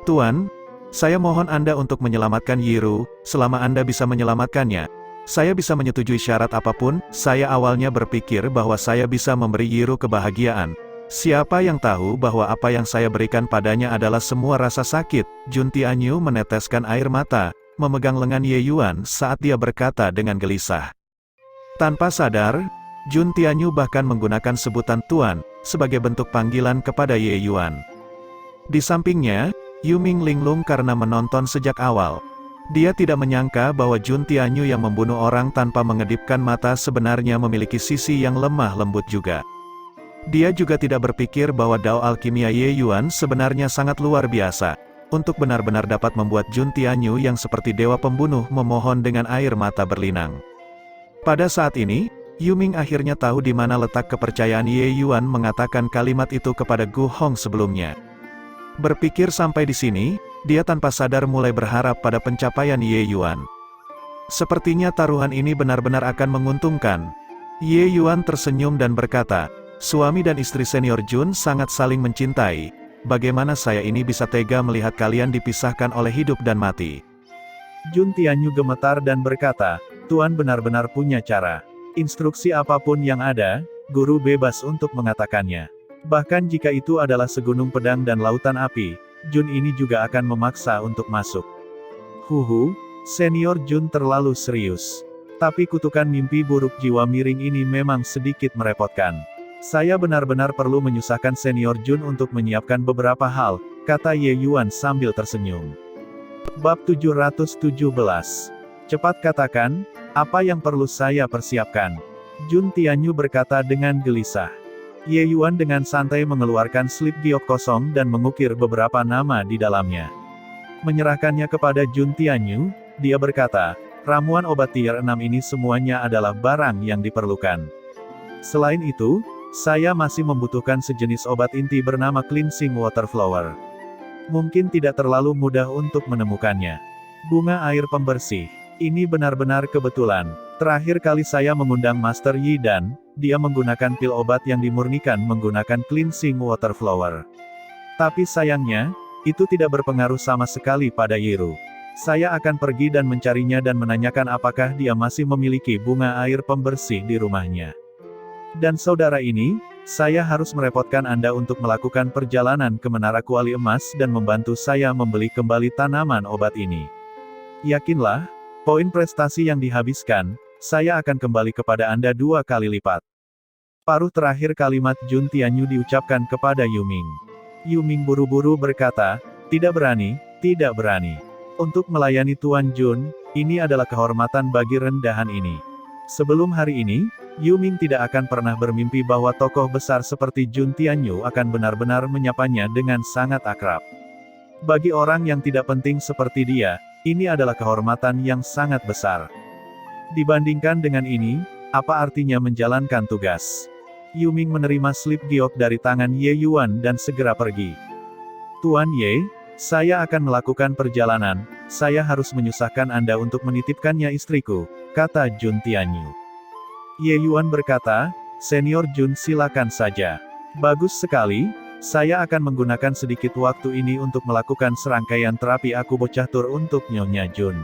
S2: Tuan, saya mohon Anda untuk menyelamatkan Yiru, selama Anda bisa menyelamatkannya. Saya bisa menyetujui syarat apapun. Saya awalnya berpikir bahwa saya bisa memberi Yiru kebahagiaan. Siapa yang tahu bahwa apa yang saya berikan padanya adalah semua rasa sakit. Jun Tianyu meneteskan air mata, memegang lengan Ye Yuan saat dia berkata dengan gelisah. Tanpa sadar, Jun Tianyu bahkan menggunakan sebutan Tuan, sebagai bentuk panggilan kepada Ye Yuan. Di sampingnya, Yuming linglung karena menonton sejak awal. Dia tidak menyangka bahwa Jun Tianyu yang membunuh orang tanpa mengedipkan mata sebenarnya memiliki sisi yang lemah lembut juga. Dia juga tidak berpikir bahwa dao alkimia Ye Yuan sebenarnya sangat luar biasa, untuk benar-benar dapat membuat Jun Tianyu yang seperti dewa pembunuh memohon dengan air mata berlinang. Pada saat ini, Yuming akhirnya tahu di mana letak kepercayaan Ye Yuan mengatakan kalimat itu kepada Gu Hong sebelumnya. Berpikir sampai di sini, dia tanpa sadar mulai berharap pada pencapaian Ye Yuan. Sepertinya taruhan ini benar-benar akan menguntungkan. Ye Yuan tersenyum dan berkata, suami dan istri senior Jun sangat saling mencintai. Bagaimana saya ini bisa tega melihat kalian dipisahkan oleh hidup dan mati?
S1: Jun Tianyu gemetar dan berkata, Tuan benar-benar punya cara. Instruksi apapun yang ada, guru bebas untuk mengatakannya. Bahkan jika itu adalah segunung pedang dan lautan api, Jun ini juga akan memaksa untuk masuk. Senior Jun terlalu serius. Tapi kutukan mimpi buruk jiwa miring ini memang sedikit merepotkan. Saya benar-benar perlu menyusahkan senior Jun untuk menyiapkan beberapa hal, kata Ye Yuan sambil tersenyum. Bab 717. Cepat katakan, apa yang perlu saya persiapkan? Jun Tianyu berkata dengan gelisah. Ye Yuan dengan santai mengeluarkan slip giok kosong dan mengukir beberapa nama di dalamnya. Menyerahkannya kepada Jun Tianyu, dia berkata, ramuan obat tier 6 ini semuanya adalah barang yang diperlukan. Selain itu, saya masih membutuhkan sejenis obat inti bernama Cleansing Water Flower. Mungkin tidak terlalu mudah untuk menemukannya. Bunga air pembersih. Ini benar-benar kebetulan. Terakhir kali saya mengundang Master Yi dan, dia menggunakan pil obat yang dimurnikan menggunakan Cleansing Water Flower. Tapi sayangnya, itu tidak berpengaruh sama sekali pada Yiru. Saya akan pergi dan mencarinya dan menanyakan apakah dia masih memiliki bunga air pembersih di rumahnya. Dan saudara ini, saya harus merepotkan Anda untuk melakukan perjalanan ke Menara Kuali Emas dan membantu saya membeli kembali tanaman obat ini. Yakinlah, poin prestasi yang dihabiskan, saya akan kembali kepada Anda 2 kali lipat. Paruh terakhir kalimat Jun Tianyu diucapkan kepada Yuming. Yuming buru-buru berkata, tidak berani, tidak berani. Untuk melayani Tuan Jun, ini adalah kehormatan bagi rendahan ini. Sebelum hari ini, Yuming tidak akan pernah bermimpi bahwa tokoh besar seperti Jun Tianyu akan benar-benar menyapanya dengan sangat akrab. Bagi orang yang tidak penting seperti dia, ini adalah kehormatan yang sangat besar. Dibandingkan dengan ini, apa artinya menjalankan tugas? Yuming menerima slip giok dari tangan Ye Yuan dan segera pergi. Tuan Ye, saya akan melakukan perjalanan, saya harus menyusahkan Anda untuk menitipkannya istriku, kata Jun Tianyu. Ye Yuan berkata, senior Jun silakan saja. Bagus sekali, saya akan menggunakan sedikit waktu ini untuk melakukan serangkaian terapi aku bocah tur untuk Nyonya Jun.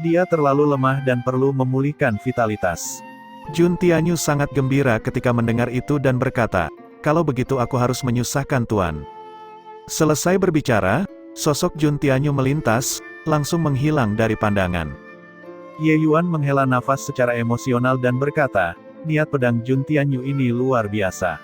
S1: Dia terlalu lemah dan perlu memulihkan vitalitas.
S2: Jun Tianyu sangat gembira ketika mendengar itu dan berkata, "Kalau begitu aku harus menyusahkan Tuan." Selesai berbicara, sosok Jun Tianyu melintas, langsung menghilang dari pandangan.
S1: Ye Yuan menghela nafas secara emosional dan berkata, niat pedang Jun Tianyu ini luar biasa.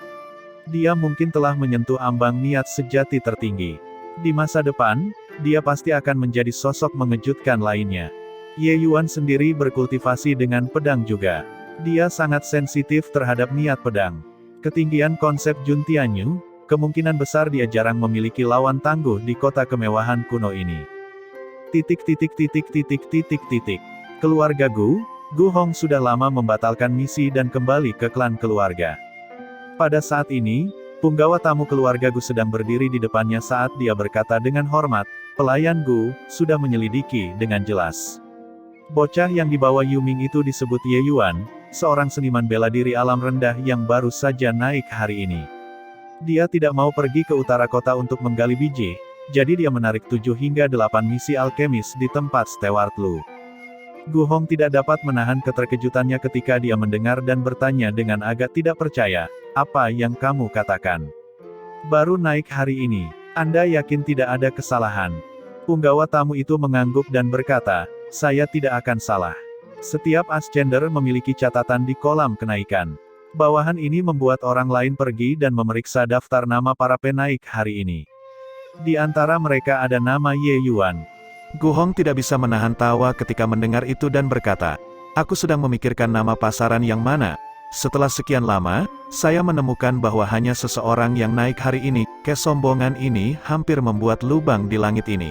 S1: Dia mungkin telah menyentuh ambang niat sejati tertinggi. Di masa depan, dia pasti akan menjadi sosok mengejutkan lainnya. Ye Yuan sendiri berkultivasi dengan pedang juga. Dia sangat sensitif terhadap niat pedang. Ketinggian konsep Jun Tianyu, kemungkinan besar dia jarang memiliki lawan tangguh di kota kemewahan kuno ini. Keluarga Gu Hong sudah lama membatalkan misi dan kembali ke klan keluarga. Pada saat ini, punggawa tamu keluarga Gu sedang berdiri di depannya saat dia berkata dengan hormat, "Pelayan Gu, sudah menyelidiki dengan jelas. Bocah yang dibawa Yuming itu disebut Ye Yuan, seorang seniman bela diri alam rendah yang baru saja naik hari ini. Dia tidak mau pergi ke utara kota untuk menggali biji, jadi dia menarik 7 hingga 8 misi alkemis di tempat Steward Lu." Gu Hong tidak dapat menahan keterkejutannya ketika dia mendengar dan bertanya dengan agak tidak percaya, "Apa yang kamu katakan? Baru naik hari ini, Anda yakin tidak ada kesalahan?" Punggawa tamu itu mengangguk dan berkata, "Saya tidak akan salah. Setiap ascender memiliki catatan di kolam kenaikan. Bawahan ini membuat orang lain pergi dan memeriksa daftar nama para penaik hari ini. Di antara mereka ada nama Ye Yuan."
S2: Gu Hong tidak bisa menahan tawa ketika mendengar itu dan berkata, "Aku sedang memikirkan nama pasaran yang mana. Setelah sekian lama, saya menemukan bahwa hanya seseorang yang naik hari ini. Kesombongan ini hampir membuat lubang di langit ini."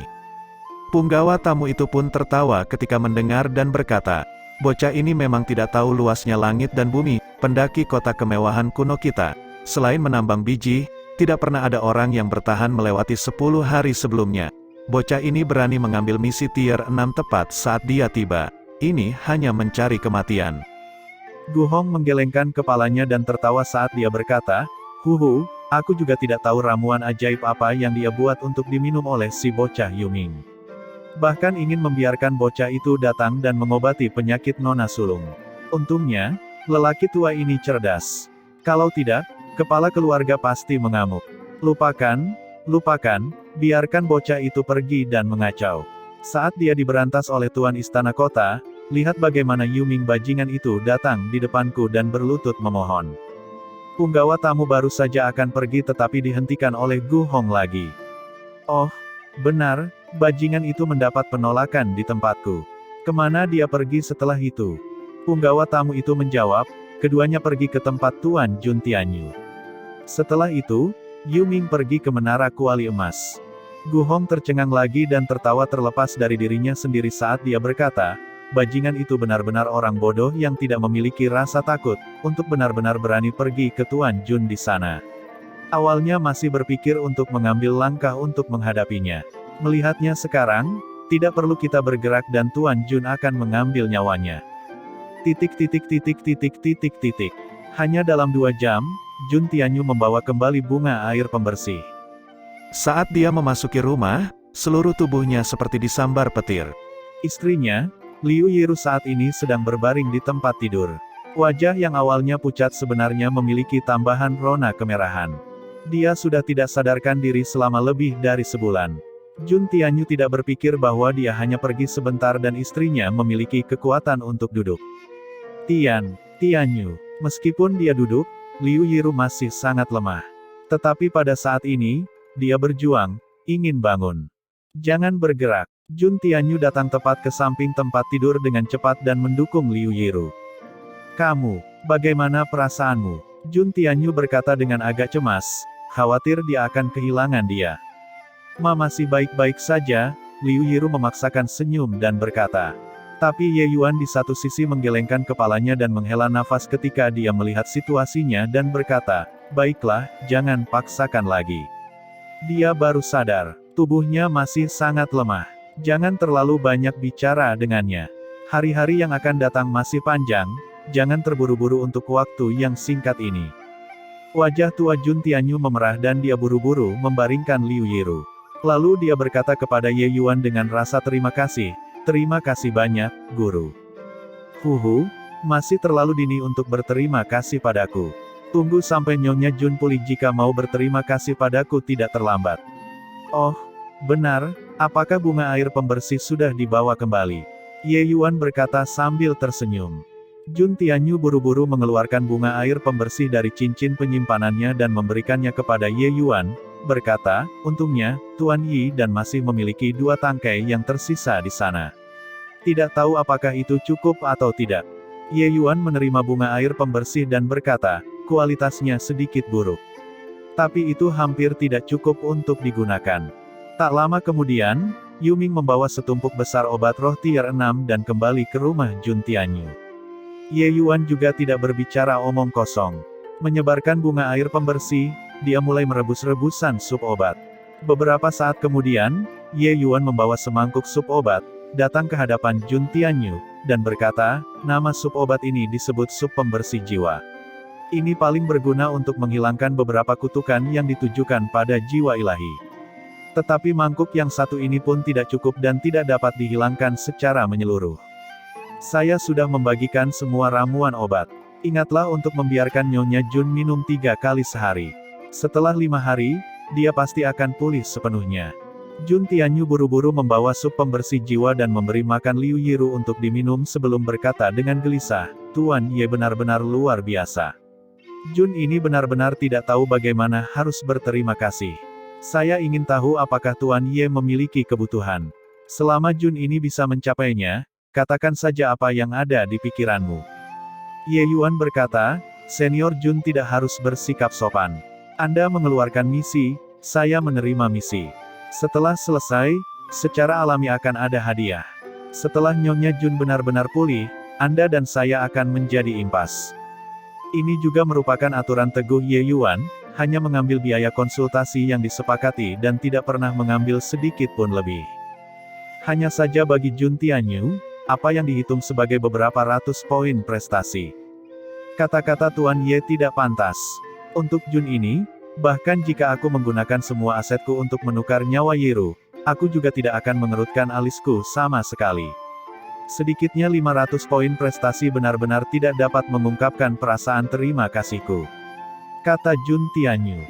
S2: Punggawa tamu itu pun tertawa ketika mendengar dan berkata, "Bocah ini memang tidak tahu luasnya langit dan bumi, pendaki kota kemewahan kuno kita. Selain menambang biji, tidak pernah ada orang yang bertahan melewati 10 hari sebelumnya. Bocah ini berani mengambil misi tier 6 tepat saat dia tiba. Ini hanya mencari kematian."
S1: Gu Hong menggelengkan kepalanya dan tertawa saat dia berkata, "Huhu, aku juga tidak tahu ramuan ajaib apa yang dia buat untuk diminum oleh si bocah Yuming. Bahkan ingin membiarkan bocah itu datang dan mengobati penyakit nona sulung. Untungnya, lelaki tua ini cerdas. Kalau tidak, kepala keluarga pasti mengamuk. Lupakan, biarkan bocah itu pergi dan mengacau. Saat dia diberantas oleh tuan istana kota, lihat bagaimana Yuming bajingan itu datang di depanku dan berlutut memohon." Punggawa tamu baru saja akan pergi tetapi dihentikan oleh Gu Hong lagi. "Oh, benar, bajingan itu mendapat penolakan di tempatku. Kemana dia pergi setelah itu?" Punggawa tamu itu menjawab, "Keduanya pergi ke tempat Tuan Jun Tianyu." Setelah itu, Yuming pergi ke Menara Kuali Emas. Gu Hong tercengang lagi dan tertawa terlepas dari dirinya sendiri saat dia berkata, bajingan itu benar-benar orang bodoh yang tidak memiliki rasa takut, untuk benar-benar berani pergi ke Tuan Jun di sana. Awalnya masih berpikir untuk mengambil langkah untuk menghadapinya. Melihatnya sekarang, tidak perlu kita bergerak dan Tuan Jun akan mengambil nyawanya. Hanya dalam 2 jam, Jun Tianyu membawa kembali bunga air pembersih.
S2: Saat dia memasuki rumah, seluruh tubuhnya seperti disambar petir.
S1: Istrinya, Liu Yiru saat ini sedang berbaring di tempat tidur. Wajah yang awalnya pucat sebenarnya memiliki tambahan rona kemerahan. Dia sudah tidak sadarkan diri selama lebih dari sebulan. Jun Tianyu tidak berpikir bahwa dia hanya pergi sebentar dan istrinya memiliki kekuatan untuk duduk. Tianyu. Meskipun dia duduk, Liu Yiru masih sangat lemah. Tetapi pada saat ini, dia berjuang, ingin bangun. "Jangan bergerak." Jun Tianyu datang tepat ke samping tempat tidur dengan cepat dan mendukung Liu Yiru. "Kamu, bagaimana perasaanmu?" Jun Tianyu berkata dengan agak cemas, khawatir dia akan kehilangan dia. "Ma masih baik-baik saja," Liu Yiru memaksakan senyum dan berkata. Tapi Ye Yuan di satu sisi menggelengkan kepalanya dan menghela nafas ketika dia melihat situasinya dan berkata, "Baiklah, jangan paksakan lagi. Dia baru sadar, tubuhnya masih sangat lemah. Jangan terlalu banyak bicara dengannya. Hari-hari yang akan datang masih panjang, jangan terburu-buru untuk waktu yang singkat ini." Wajah tua Jun Tianyu memerah dan dia buru-buru membaringkan Liu Yiru. Lalu dia berkata kepada Ye Yuan dengan rasa terima kasih, Terima kasih banyak, guru. Huhu, masih terlalu dini untuk berterima kasih padaku. Tunggu sampai Nyonya Jun pulih jika mau berterima kasih padaku tidak terlambat. Oh, benar, apakah bunga air pembersih sudah dibawa kembali? Ye Yuan berkata sambil tersenyum. Jun Tianyu buru-buru mengeluarkan bunga air pembersih dari cincin penyimpanannya dan memberikannya kepada Ye Yuan, berkata, untungnya, Tuan Yi dan masih memiliki 2 tangkai yang tersisa di sana. Tidak tahu apakah itu cukup atau tidak. Ye Yuan menerima bunga air pembersih dan berkata, kualitasnya sedikit buruk. Tapi itu hampir tidak cukup untuk digunakan. Tak lama kemudian, Yuming membawa setumpuk besar obat roh tier 6 dan kembali ke rumah Jun Tianyu. Ye Yuan juga tidak berbicara omong kosong. Menyebarkan bunga air pembersih, dia mulai merebus-rebusan sup obat. Beberapa saat kemudian, Ye Yuan membawa semangkuk sup obat, datang ke hadapan Jun Tianyu, dan berkata, nama sup obat ini disebut sup pembersih jiwa. Ini paling berguna untuk menghilangkan beberapa kutukan yang ditujukan pada jiwa ilahi. Tetapi mangkuk yang satu ini pun tidak cukup dan tidak dapat dihilangkan secara menyeluruh. Saya sudah membagikan semua ramuan obat. Ingatlah untuk membiarkan Nyonya Jun minum 3 kali sehari. Setelah 5 hari, dia pasti akan pulih sepenuhnya. Jun Tianyu buru-buru membawa sup pembersih jiwa dan memberi makan Liu Yiru untuk diminum sebelum berkata dengan gelisah, Tuan Ye benar-benar luar biasa. Jun ini benar-benar tidak tahu bagaimana harus berterima kasih. Saya ingin tahu apakah Tuan Ye memiliki kebutuhan. Selama Jun ini bisa mencapainya, katakan saja apa yang ada di pikiranmu. Ye Yuan berkata, Senior Jun tidak harus bersikap sopan. Anda mengeluarkan misi, saya menerima misi. Setelah selesai, secara alami akan ada hadiah. Setelah Nyonya Jun benar-benar pulih, Anda dan saya akan menjadi impas. Ini juga merupakan aturan teguh Ye Yuan, hanya mengambil biaya konsultasi yang disepakati dan tidak pernah mengambil sedikit pun lebih. Hanya saja bagi Jun Tianyu, apa yang dihitung sebagai beberapa ratus poin prestasi. Kata-kata Tuan Ye tidak pantas. Untuk Jun ini, bahkan jika aku menggunakan semua asetku untuk menukar nyawa Yiru, aku juga tidak akan mengerutkan alisku sama sekali. Sedikitnya 500 poin prestasi benar-benar tidak dapat mengungkapkan perasaan terima kasihku. Kata Jun Tianyu.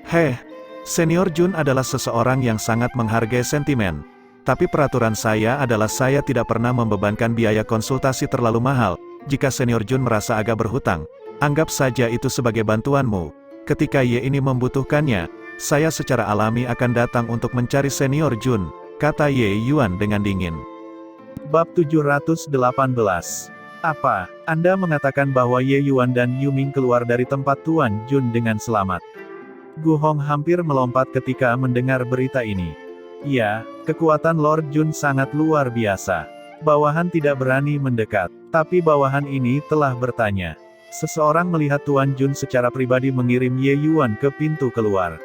S2: Heh, Senior Jun adalah seseorang yang sangat menghargai sentimen. Tapi peraturan saya adalah saya tidak pernah membebankan biaya konsultasi terlalu mahal. Jika Senior Jun merasa agak berhutang, anggap saja itu sebagai bantuanmu. Ketika Ye ini membutuhkannya, saya secara alami akan datang untuk mencari Senior Jun, kata Ye Yuan dengan dingin.
S1: Bab 718. Apa, Anda mengatakan bahwa Ye Yuan dan Yuming keluar dari tempat Tuan Jun dengan selamat? Gu Hong hampir melompat ketika mendengar berita ini. Ya, kekuatan Lord Jun sangat luar biasa. Bawahan tidak berani mendekat, tapi bawahan ini telah bertanya. Seseorang melihat Tuan Jun secara pribadi mengirim Ye Yuan ke pintu keluar.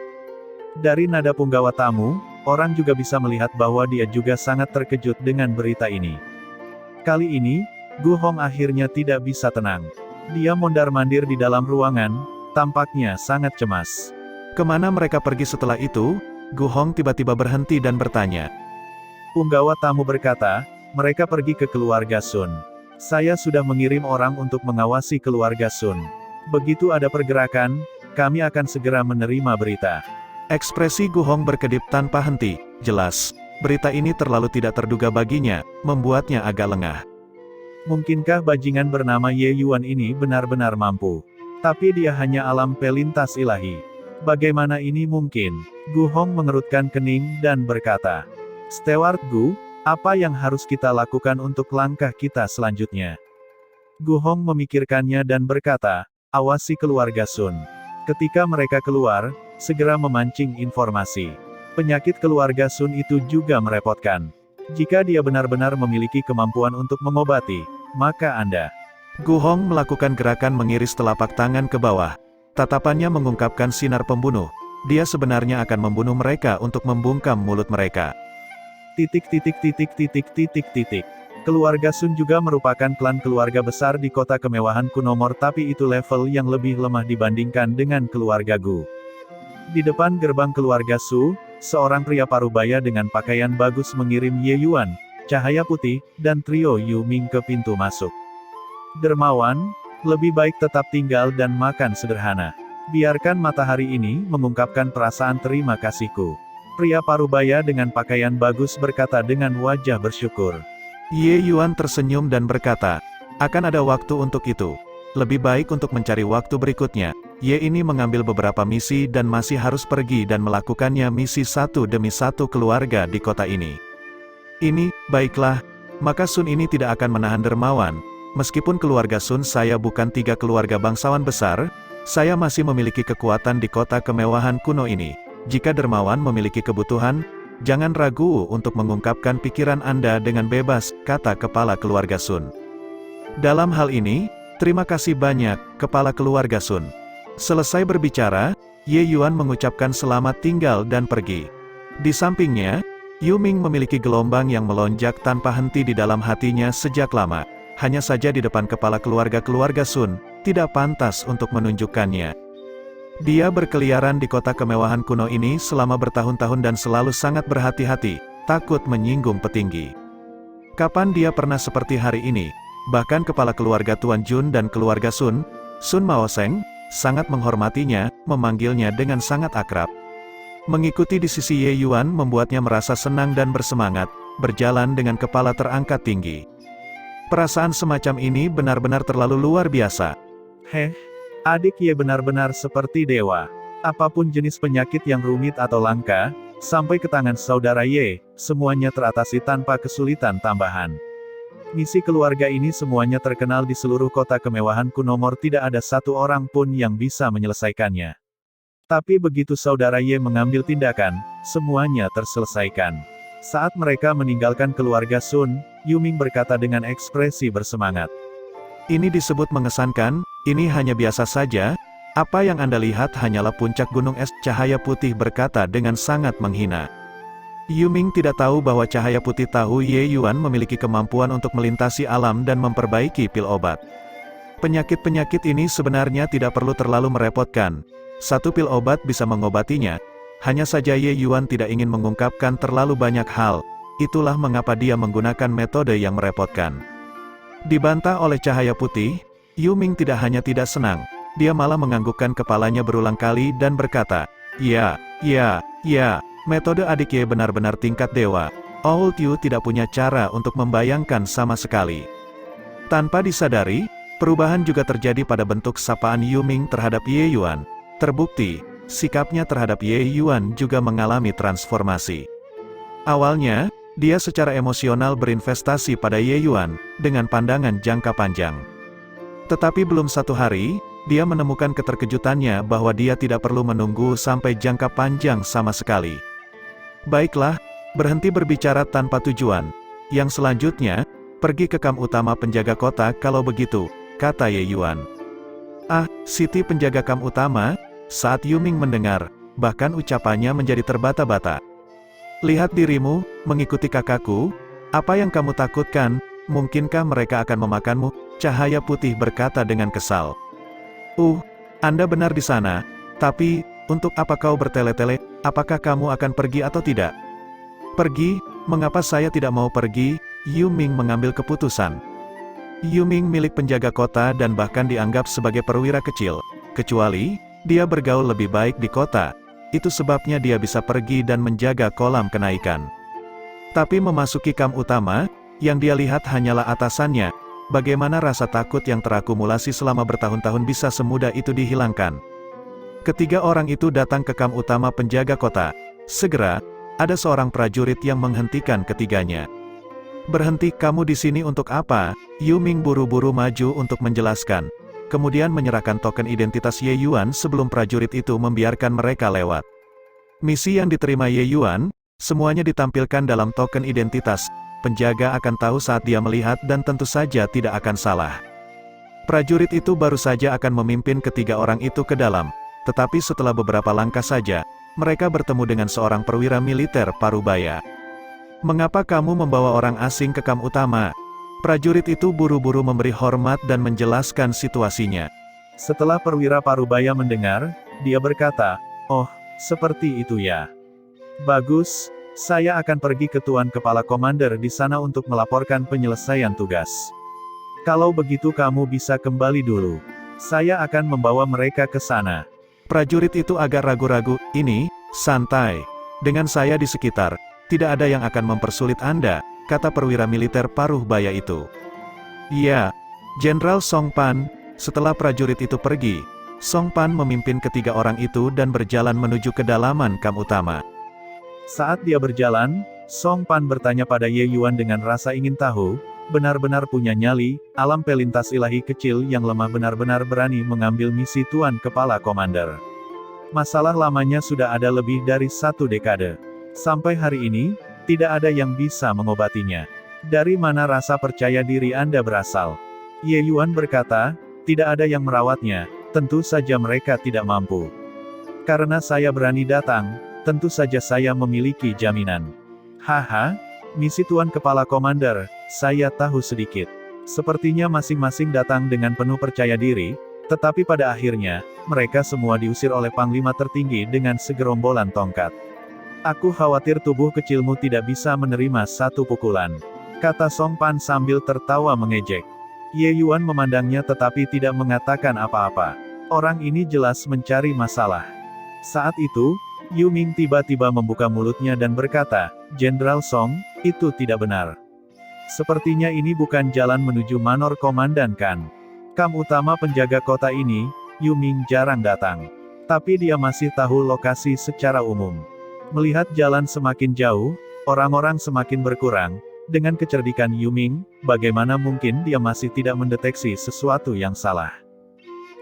S1: Dari nada punggawa tamu, orang juga bisa melihat bahwa dia juga sangat terkejut dengan berita ini. Kali ini, Gu Hong akhirnya tidak bisa tenang. Dia mondar-mandir di dalam ruangan, tampaknya sangat cemas.
S2: Kemana mereka pergi setelah itu? Gu Hong tiba-tiba berhenti dan bertanya.
S1: Punggawa tamu berkata, mereka pergi ke keluarga Sun. Saya sudah mengirim orang untuk mengawasi keluarga Sun. Begitu ada pergerakan, kami akan segera menerima berita.
S2: Ekspresi Gu Hong berkedip tanpa henti. Jelas, berita ini terlalu tidak terduga baginya, membuatnya agak lengah.
S1: Mungkinkah bajingan bernama Ye Yuan ini benar-benar mampu? Tapi dia hanya alam pelintas ilahi. Bagaimana ini mungkin? Gu Hong mengerutkan kening dan berkata, Steward Gu, apa yang harus kita lakukan untuk langkah kita selanjutnya? Gu Hong memikirkannya dan berkata, awasi keluarga Sun. Ketika mereka keluar, segera memancing informasi. Penyakit keluarga Sun itu juga merepotkan. Jika dia benar-benar memiliki kemampuan untuk mengobati, maka Anda.
S2: Gu Hong melakukan gerakan mengiris telapak tangan ke bawah. Tatapannya mengungkapkan sinar pembunuh. Dia sebenarnya akan membunuh mereka untuk membungkam mulut mereka. Keluarga Sun juga merupakan klan keluarga besar di kota kemewahan Kunomor, tapi itu level yang lebih lemah dibandingkan dengan keluarga Gu. Di depan gerbang keluarga Su, seorang pria parubaya dengan pakaian bagus mengirim Ye Yuan,
S1: Cahaya Putih, dan trio Yu Ming ke pintu masuk. Dermawan, lebih baik tetap tinggal dan makan sederhana. Biarkan matahari ini mengungkapkan perasaan terima kasihku. Pria parubaya dengan pakaian bagus berkata dengan wajah bersyukur.
S2: Ye Yuan tersenyum dan berkata, akan ada waktu untuk itu. Lebih baik untuk mencari waktu berikutnya. Ye ini mengambil beberapa misi dan masih harus pergi dan melakukannya misi satu demi satu keluarga di kota ini. Ini, baiklah, maka Sun ini tidak akan menahan dermawan. Meskipun keluarga Sun saya bukan tiga keluarga bangsawan besar, saya masih memiliki kekuatan di kota kemewahan kuno ini. Jika dermawan memiliki kebutuhan, jangan ragu untuk mengungkapkan pikiran Anda dengan bebas, kata kepala keluarga Sun. Dalam hal ini, terima kasih banyak, kepala keluarga Sun. Selesai berbicara, Ye Yuan mengucapkan selamat tinggal dan pergi. Di sampingnya, Yu Ming memiliki gelombang yang melonjak tanpa henti di dalam hatinya sejak lama. Hanya saja di depan kepala keluarga Sun, tidak pantas untuk menunjukkannya. Dia berkeliaran di kota kemewahan kuno ini selama bertahun-tahun dan selalu sangat berhati-hati, takut menyinggung petinggi. Kapan dia pernah seperti hari ini? Bahkan kepala keluarga Tuan Jun dan keluarga Sun, Sun Maoseng, sangat menghormatinya, memanggilnya dengan sangat akrab. Mengikuti di sisi Ye Yuan membuatnya merasa senang dan bersemangat, berjalan dengan kepala terangkat tinggi. Perasaan semacam ini benar-benar terlalu luar biasa.
S1: Adik Ye benar-benar seperti dewa. Apapun jenis penyakit yang rumit atau langka, sampai ke tangan saudara Ye, semuanya teratasi tanpa kesulitan tambahan. Misi keluarga ini semuanya terkenal di seluruh kota kemewahan Kunomor, tidak ada satu orang pun yang bisa menyelesaikannya. Tapi begitu saudara Ye mengambil tindakan, semuanya terselesaikan. Saat mereka meninggalkan keluarga Sun, Yu Ming berkata dengan ekspresi bersemangat.
S2: Ini disebut mengesankan, ini hanya biasa saja, apa yang Anda lihat hanyalah puncak gunung es, Cahaya Putih berkata dengan sangat menghina. Yu Ming tidak tahu bahwa Cahaya Putih tahu Ye Yuan memiliki kemampuan untuk melintasi alam dan memperbaiki pil obat. Penyakit-penyakit ini sebenarnya tidak perlu terlalu merepotkan. Satu pil obat bisa mengobatinya, hanya saja Ye Yuan tidak ingin mengungkapkan terlalu banyak hal, itulah mengapa dia menggunakan metode yang merepotkan. Dibantah oleh Cahaya Putih, Yu Ming tidak hanya tidak senang, dia malah menganggukkan kepalanya berulang kali dan berkata, ya, metode adik Ye benar-benar tingkat dewa, Old Yu tidak punya cara untuk membayangkan sama sekali. Tanpa disadari, perubahan juga terjadi pada bentuk sapaan Yu Ming terhadap Ye Yuan. Terbukti, sikapnya terhadap Ye Yuan juga mengalami transformasi. Awalnya, dia secara emosional berinvestasi pada Ye Yuan, dengan pandangan jangka panjang. Tetapi belum satu hari, dia menemukan keterkejutannya bahwa dia tidak perlu menunggu sampai jangka panjang sama sekali. Baiklah, berhenti berbicara tanpa tujuan. Yang selanjutnya, pergi ke kamp utama penjaga kota kalau begitu, kata Ye Yuan. Ah, Siti penjaga kamp utama? Saat Yu Ming mendengar, bahkan ucapannya menjadi terbata-bata. Lihat dirimu, mengikuti kakakku, apa yang kamu takutkan, mungkinkah mereka akan memakanmu? Cahaya Putih berkata dengan kesal. Anda benar di sana, tapi, untuk apa kau bertele-tele, apakah kamu akan pergi atau tidak? Pergi, mengapa saya tidak mau pergi? Yu Ming mengambil keputusan. Yu Ming milik penjaga kota dan bahkan dianggap sebagai perwira kecil, kecuali dia bergaul lebih baik di kota, itu sebabnya dia bisa pergi dan menjaga kolam kenaikan. Tapi memasuki kamp utama, yang dia lihat hanyalah atasannya, bagaimana rasa takut yang terakumulasi selama bertahun-tahun bisa semudah itu dihilangkan. Ketiga orang itu datang ke kamp utama penjaga kota. Segera, ada seorang prajurit yang menghentikan ketiganya. Berhenti, kamu di sini untuk apa? Yu Ming buru-buru maju untuk menjelaskan. Kemudian menyerahkan token identitas Ye Yuan sebelum prajurit itu membiarkan mereka lewat. Misi yang diterima Ye Yuan, semuanya ditampilkan dalam token identitas. Penjaga akan tahu saat dia melihat dan tentu saja tidak akan salah. Prajurit itu baru saja akan memimpin ketiga orang itu ke dalam, tetapi setelah beberapa langkah saja, mereka bertemu dengan seorang perwira militer parubaya. Mengapa kamu membawa orang asing ke kamp utama? Prajurit itu buru-buru memberi hormat dan menjelaskan situasinya.
S1: Setelah perwira parubaya mendengar, dia berkata, oh, seperti itu ya. Bagus, Saya akan pergi ke Tuan Kepala Komander di sana untuk melaporkan penyelesaian tugas. Kalau begitu kamu bisa kembali dulu. Saya akan membawa mereka ke sana.
S2: Prajurit itu agak ragu-ragu, ini, santai. Dengan saya di sekitar, tidak ada yang akan mempersulit Anda, kata perwira militer paruh baya itu. Iya, Jenderal Song Pan. Setelah prajurit itu pergi, Song Pan memimpin ketiga orang itu dan berjalan menuju kedalaman kamp utama.
S1: Saat dia berjalan, Song Pan bertanya pada Ye Yuan dengan rasa ingin tahu, benar-benar punya nyali, alam pelintas ilahi kecil yang lemah benar-benar berani mengambil misi Tuan Kepala Komander. Masalah lamanya sudah ada lebih dari 1 dekade. Sampai hari ini, tidak ada yang bisa mengobatinya. Dari mana rasa percaya diri Anda berasal? Ye Yuan berkata, tidak ada yang merawatnya, tentu saja mereka tidak mampu. Karena saya berani datang, tentu saja saya memiliki jaminan. Haha, misi Tuan Kepala Komander, saya tahu sedikit. Sepertinya masing-masing datang dengan penuh percaya diri, tetapi pada akhirnya, mereka semua diusir oleh Panglima tertinggi dengan segerombolan tongkat. Aku khawatir tubuh kecilmu tidak bisa menerima satu pukulan, kata Song Pan sambil tertawa mengejek. Ye Yuan memandangnya tetapi tidak mengatakan apa-apa. Orang ini jelas mencari masalah. Saat itu, Yu Ming tiba-tiba membuka mulutnya dan berkata, Jenderal Song, itu tidak benar. Sepertinya ini bukan jalan menuju Manor Komandan kan? Kamp utama penjaga kota ini, Yu Ming jarang datang. Tapi dia masih tahu lokasi secara umum. Melihat jalan semakin jauh, orang-orang semakin berkurang, dengan kecerdikan Yu Ming, bagaimana mungkin dia masih tidak mendeteksi sesuatu yang salah.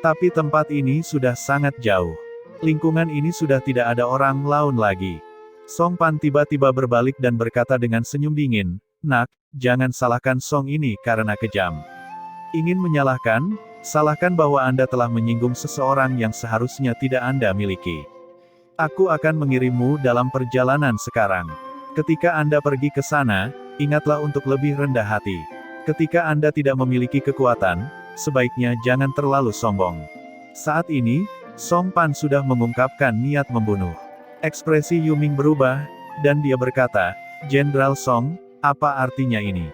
S1: Tapi tempat ini sudah sangat jauh. Lingkungan ini sudah tidak ada orang laun lagi. Song Pan tiba-tiba berbalik dan berkata dengan senyum dingin, Nak, jangan salahkan Song ini karena kejam. Ingin menyalahkan, salahkan bahwa Anda telah menyinggung seseorang yang seharusnya tidak Anda miliki. Aku akan mengirimmu dalam perjalanan sekarang. Ketika Anda pergi ke sana, ingatlah untuk lebih rendah hati. Ketika Anda tidak memiliki kekuatan, sebaiknya jangan terlalu sombong. Saat ini, Song Pan sudah mengungkapkan niat membunuh. Ekspresi Yu Ming berubah, dan dia berkata, Jenderal Song, apa artinya ini?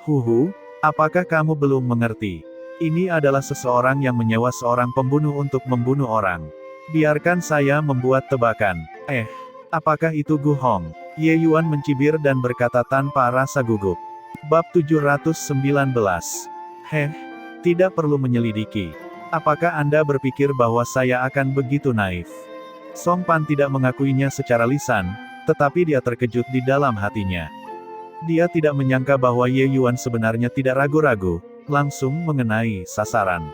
S1: Huhu, apakah kamu belum mengerti? Ini adalah seseorang yang menyewa seorang pembunuh untuk membunuh orang. Biarkan saya membuat tebakan. Apakah itu Gu Hong? Ye Yuan mencibir dan berkata tanpa rasa gugup. Bab 719. Tidak perlu menyelidiki. Apakah Anda berpikir bahwa saya akan begitu naif? Song Pan tidak mengakuinya secara lisan, tetapi dia terkejut di dalam hatinya. Dia tidak menyangka bahwa Ye Yuan sebenarnya tidak ragu-ragu, langsung mengenai sasaran.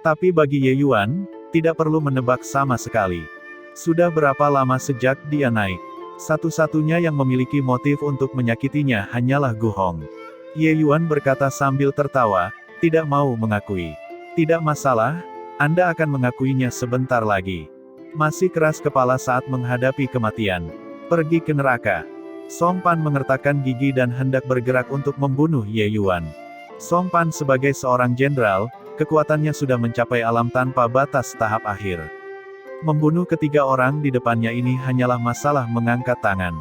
S1: Tapi bagi Ye Yuan, tidak perlu menebak sama sekali. Sudah berapa lama sejak dia naik? Satu-satunya yang memiliki motif untuk menyakitinya hanyalah Gu Hong. Ye Yuan berkata sambil tertawa, tidak mau mengakui. Tidak masalah, Anda akan mengakuinya sebentar lagi. Masih keras kepala saat menghadapi kematian. Pergi ke neraka. Song Pan mengertakkan gigi dan hendak bergerak untuk membunuh Ye Yuan. Song Pan sebagai seorang jenderal, kekuatannya sudah mencapai alam tanpa batas tahap akhir. Membunuh ketiga orang di depannya ini hanyalah masalah mengangkat tangan.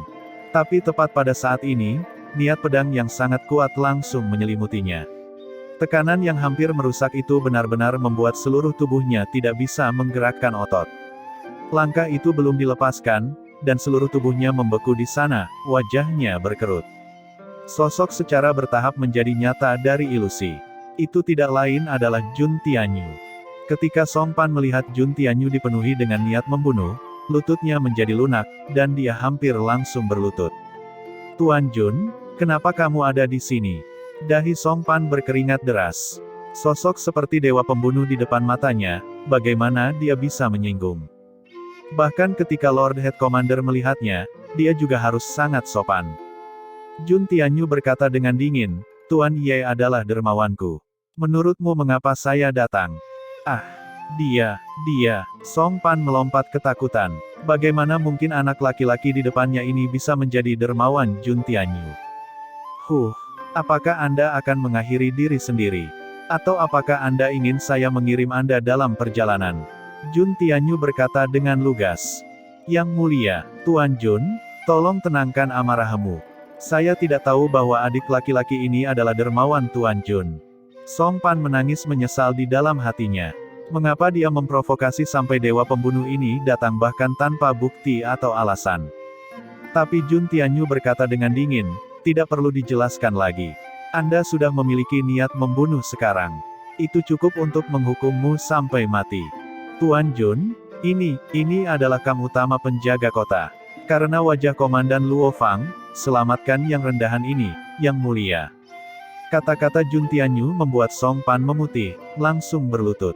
S1: Tapi tepat pada saat ini, niat pedang yang sangat kuat langsung menyelimutinya. Tekanan yang hampir merusak itu benar-benar membuat seluruh tubuhnya tidak bisa menggerakkan otot. Langkah itu belum dilepaskan, dan seluruh tubuhnya membeku di sana, wajahnya berkerut. Sosok secara bertahap menjadi nyata dari ilusi. Itu tidak lain adalah Jun Tianyu. Ketika Song Pan melihat Jun Tianyu dipenuhi dengan niat membunuh, lututnya menjadi lunak, dan dia hampir langsung berlutut. Tuan Jun, kenapa kamu ada di sini? Dahi Song Pan berkeringat deras. Sosok seperti dewa pembunuh di depan matanya, bagaimana dia bisa menyinggung? Bahkan ketika Lord Head Commander melihatnya, dia juga harus sangat sopan. Jun Tianyu berkata dengan dingin, Tuan Ye adalah dermawanku. Menurutmu mengapa saya datang? Dia, Song Pan melompat ketakutan. Bagaimana mungkin anak laki-laki di depannya ini bisa menjadi dermawan Jun Tianyu? Apakah Anda akan mengakhiri diri sendiri? Atau apakah Anda ingin saya mengirim Anda dalam perjalanan? Jun Tianyu berkata dengan lugas. Yang mulia, Tuan Jun, Tolong tenangkan amarahmu. Saya tidak tahu bahwa adik laki-laki ini adalah dermawan Tuan Jun. Song Pan menangis menyesal di dalam hatinya. Mengapa dia memprovokasi sampai dewa pembunuh ini datang bahkan tanpa bukti atau alasan. Tapi Jun Tianyu berkata dengan dingin, tidak perlu dijelaskan lagi. Anda sudah memiliki niat membunuh sekarang. Itu cukup untuk menghukummu sampai mati. Tuan Jun, ini adalah kam utama penjaga kota. Karena wajah Komandan Luo Fang, selamatkan yang rendahan ini, yang mulia. Kata-kata Jun Tianyu membuat Song Pan memutih, langsung berlutut.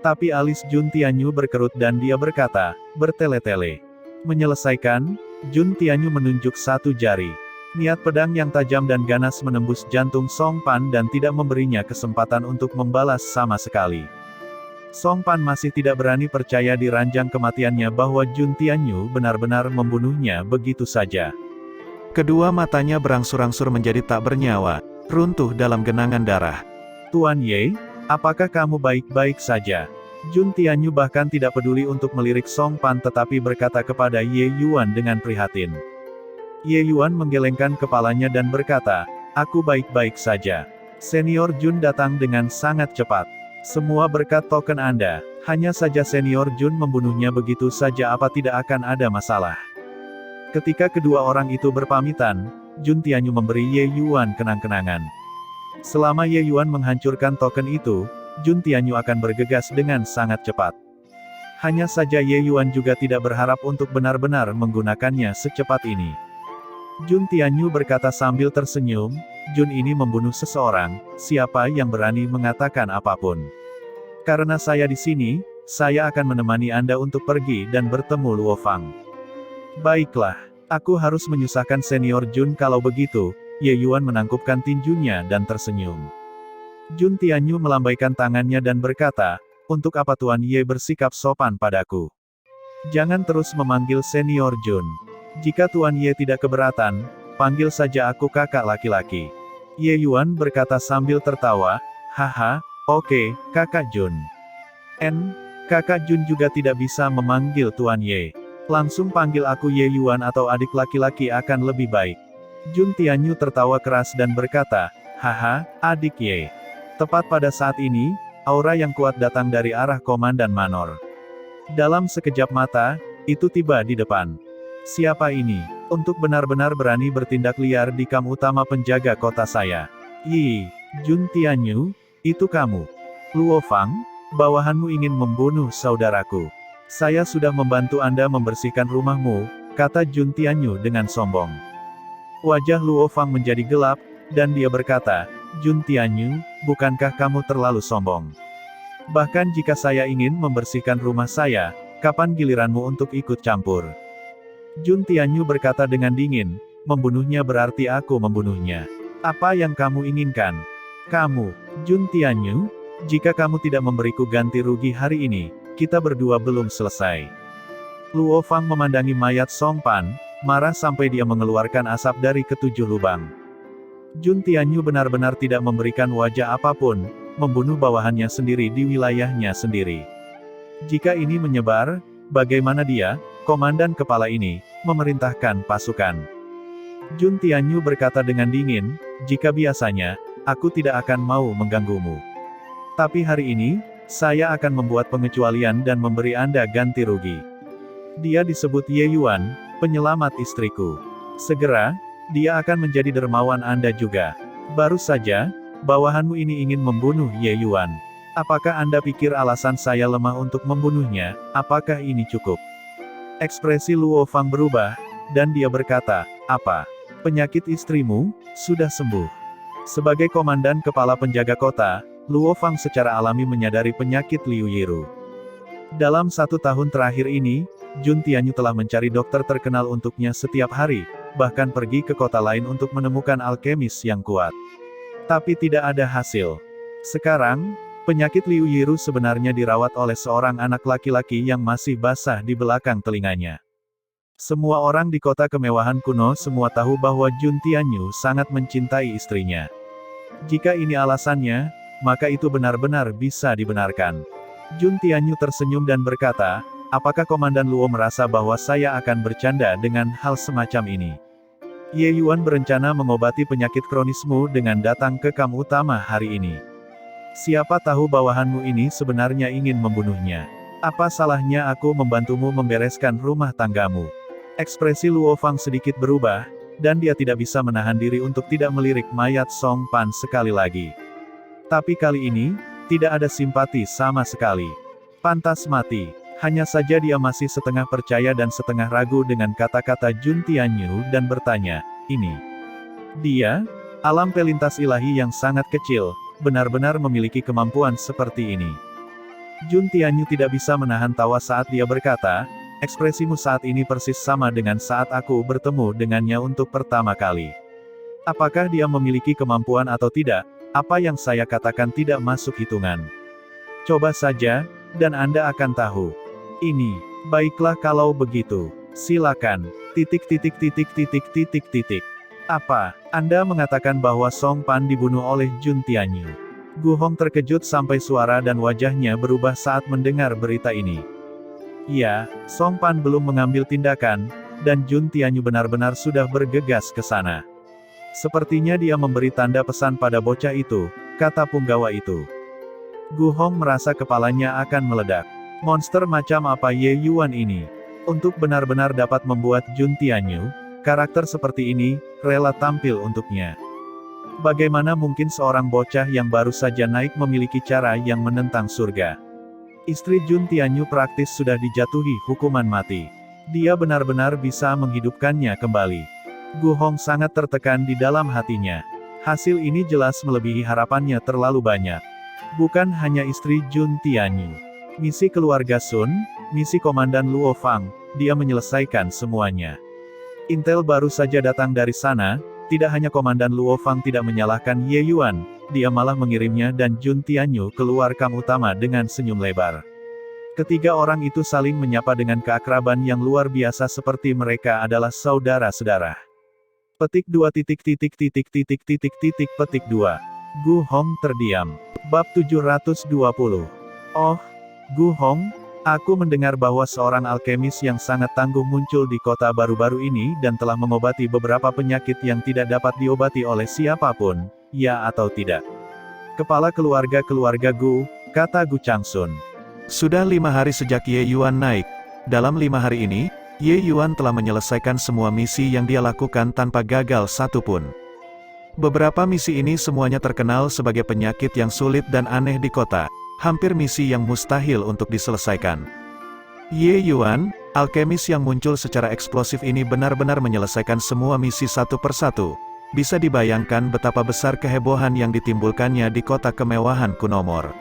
S1: Tapi alis Jun Tianyu berkerut dan dia berkata, bertele-tele. Menyelesaikan, Jun Tianyu menunjuk satu jari. Niat pedang yang tajam dan ganas menembus jantung Song Pan dan tidak memberinya kesempatan untuk membalas sama sekali. Song Pan masih tidak berani percaya di ranjang kematiannya bahwa Jun Tianyu benar-benar membunuhnya begitu saja.
S2: Kedua matanya berangsur-angsur menjadi tak bernyawa, runtuh dalam genangan darah.
S1: Tuan Ye, apakah kamu baik-baik saja? Jun Tianyu bahkan tidak peduli untuk melirik Song Pan tetapi berkata kepada Ye Yuan dengan prihatin. Ye Yuan menggelengkan kepalanya dan berkata, aku baik-baik saja. Senior Jun datang dengan sangat cepat. Semua berkat token Anda, hanya saja Senior Jun membunuhnya begitu saja apa tidak akan ada masalah. Ketika kedua orang itu berpamitan, Jun Tianyu memberi Ye Yuan kenang-kenangan. Selama Ye Yuan menghancurkan token itu, Jun Tianyu akan bergegas dengan sangat cepat. Hanya saja Ye Yuan juga tidak berharap untuk benar-benar menggunakannya secepat ini. Jun Tianyu berkata sambil tersenyum, Jun ini membunuh seseorang, siapa yang berani mengatakan apapun. Karena saya di sini, saya akan menemani Anda untuk pergi dan bertemu Luo Fang. Baiklah, aku harus menyusahkan Senior Jun kalau begitu, Ye Yuan menangkupkan tinjunya dan tersenyum. Jun Tianyu melambaikan tangannya dan berkata, untuk apa Tuan Ye bersikap sopan padaku? Jangan terus memanggil Senior Jun. Jika Tuan Ye tidak keberatan, panggil saja aku kakak laki-laki. Ye Yuan berkata sambil tertawa, haha, oke, kakak Jun. Kakak Jun juga tidak bisa memanggil Tuan Ye. Langsung panggil aku Ye Yuan atau adik laki-laki akan lebih baik. Jun Tianyu tertawa keras dan berkata, haha, adik Ye. Tepat pada saat ini, aura yang kuat datang dari arah Komandan Manor. Dalam sekejap mata, itu tiba di depan. Siapa ini? Untuk benar-benar berani bertindak liar di kam utama penjaga kota saya. Jun Tianyu, itu kamu. Luo Fang, bawahanmu ingin membunuh saudaraku. Saya sudah membantu Anda membersihkan rumahmu, kata Jun Tianyu dengan sombong. Wajah Luo Fang menjadi gelap, dan dia berkata, Jun Tianyu, bukankah kamu terlalu sombong? Bahkan jika saya ingin membersihkan rumah saya, kapan giliranmu untuk ikut campur? Jun Tianyu berkata dengan dingin, membunuhnya berarti aku membunuhnya. Apa yang kamu inginkan? Kamu, Jun Tianyu, jika kamu tidak memberiku ganti rugi hari ini, kita berdua belum selesai. Luo Fang memandangi mayat Song Pan, marah sampai dia mengeluarkan asap dari ketujuh lubang. Jun Tianyu benar-benar tidak memberikan wajah apapun, membunuh bawahannya sendiri di wilayahnya sendiri. Jika ini menyebar, bagaimana dia, komandan kepala ini, memerintahkan pasukan? Jun Tianyu berkata dengan dingin, jika biasanya, aku tidak akan mau mengganggumu. Tapi hari ini, saya akan membuat pengecualian dan memberi Anda ganti rugi. Dia disebut Ye Yuan, penyelamat istriku. Segera, dia akan menjadi dermawan Anda juga. Baru saja, bawahanmu ini ingin membunuh Ye Yuan. Apakah Anda pikir alasan saya lemah untuk membunuhnya? Apakah ini cukup? Ekspresi Luo Fang berubah, dan dia berkata, apa? Penyakit istrimu, sudah sembuh. Sebagai komandan kepala penjaga kota, Luo Fang secara alami menyadari penyakit Liu Yiru. Dalam 1 tahun terakhir ini, Jun Tianyu telah mencari dokter terkenal untuknya setiap hari, bahkan pergi ke kota lain untuk menemukan alkemis yang kuat. Tapi tidak ada hasil. Sekarang, penyakit Liu Yiru sebenarnya dirawat oleh seorang anak laki-laki yang masih basah di belakang telinganya. Semua orang di kota kemewahan kuno semua tahu bahwa Jun Tianyu sangat mencintai istrinya. Jika ini alasannya, maka itu benar-benar bisa dibenarkan. Jun Tianyu tersenyum dan berkata, Apakah Komandan Luo merasa bahwa saya akan bercanda dengan hal semacam ini? Ye Yuan berencana mengobati penyakit kronismu dengan datang ke kamp utama hari ini. Siapa tahu bawahanmu ini sebenarnya ingin membunuhnya. Apa salahnya aku membantumu membereskan rumah tanggamu? Ekspresi Luo Fang sedikit berubah, dan dia tidak bisa menahan diri untuk tidak melirik mayat Song Pan sekali lagi. Tapi kali ini, tidak ada simpati sama sekali. Pantas mati. Hanya saja dia masih setengah percaya dan setengah ragu dengan kata-kata Jun Tianyu dan bertanya, ini. Dia? Alam pelintas ilahi yang sangat kecil, benar-benar memiliki kemampuan seperti ini. Jun Tianyu tidak bisa menahan tawa saat dia berkata, ekspresimu saat ini persis sama dengan saat aku bertemu dengannya untuk pertama kali. Apakah dia memiliki kemampuan atau tidak, apa yang saya katakan tidak masuk hitungan. Coba saja, dan Anda akan tahu. Ini, baiklah kalau begitu. Silakan. Apa, Anda mengatakan bahwa Song Pan dibunuh oleh Jun Tianyu? Gu Hong terkejut sampai suara dan wajahnya berubah saat mendengar berita ini. Ya, Song Pan belum mengambil tindakan, dan Jun Tianyu benar-benar sudah bergegas ke sana. Sepertinya dia memberi tanda pesan pada bocah itu, kata punggawa itu. Gu Hong merasa kepalanya akan meledak. Monster macam apa Ye Yuan ini? Untuk benar-benar dapat membuat Jun Tianyu, karakter seperti ini, rela tampil untuknya. Bagaimana mungkin seorang bocah yang baru saja naik memiliki cara yang menentang surga? Istri Jun Tianyu praktis sudah dijatuhi hukuman mati. Dia benar-benar bisa menghidupkannya kembali. Gu Hong sangat tertekan di dalam hatinya. Hasil ini jelas melebihi harapannya terlalu banyak. Bukan hanya istri Jun Tianyu. Misi keluarga Sun, misi Komandan Luo Fang, dia menyelesaikan semuanya. Intel baru saja datang dari sana, tidak hanya Komandan Luo Fang tidak menyalahkan Ye Yuan, dia malah mengirimnya dan Jun Tianyu keluar kamp utama dengan senyum lebar. Ketiga orang itu saling menyapa dengan keakraban yang luar biasa seperti mereka adalah saudara-saudara. Petik 2. Petik 2. Gu Hong terdiam. Bab 720. Oh, Gu Hong, aku mendengar bahwa seorang alkemis yang sangat tangguh muncul di kota baru-baru ini dan telah mengobati beberapa penyakit yang tidak dapat diobati oleh siapapun, ya atau tidak? Kepala keluarga Gu, kata Gu Changsun.
S2: Sudah 5 hari sejak Ye Yuan naik. Dalam 5 hari ini, Ye Yuan telah menyelesaikan semua misi yang dia lakukan tanpa gagal satupun. Beberapa misi ini semuanya terkenal sebagai penyakit yang sulit dan aneh di kota. Hampir misi yang mustahil untuk diselesaikan. Ye Yuan, alkemis yang muncul secara eksplosif ini benar-benar menyelesaikan semua misi satu persatu. Bisa dibayangkan betapa besar kehebohan yang ditimbulkannya di kota kemewahan Kunomor.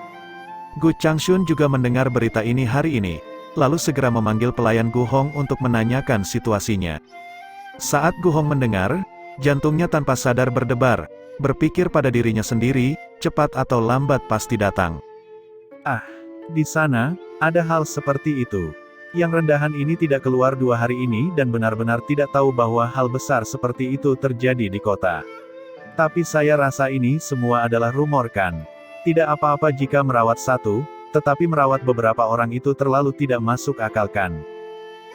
S2: Gu Changsun juga mendengar berita ini hari ini, lalu segera memanggil pelayan Gu Hong untuk menanyakan situasinya. Saat Gu Hong mendengar, jantungnya tanpa sadar berdebar, berpikir pada dirinya sendiri, cepat atau lambat pasti datang.
S1: Ah, di sana, ada hal seperti itu. Yang rendahan ini tidak keluar 2 hari ini dan benar-benar tidak tahu bahwa hal besar seperti itu terjadi di kota. Tapi saya rasa ini semua adalah rumor kan. Tidak apa-apa jika merawat satu, tetapi merawat beberapa orang itu terlalu tidak masuk akal kan.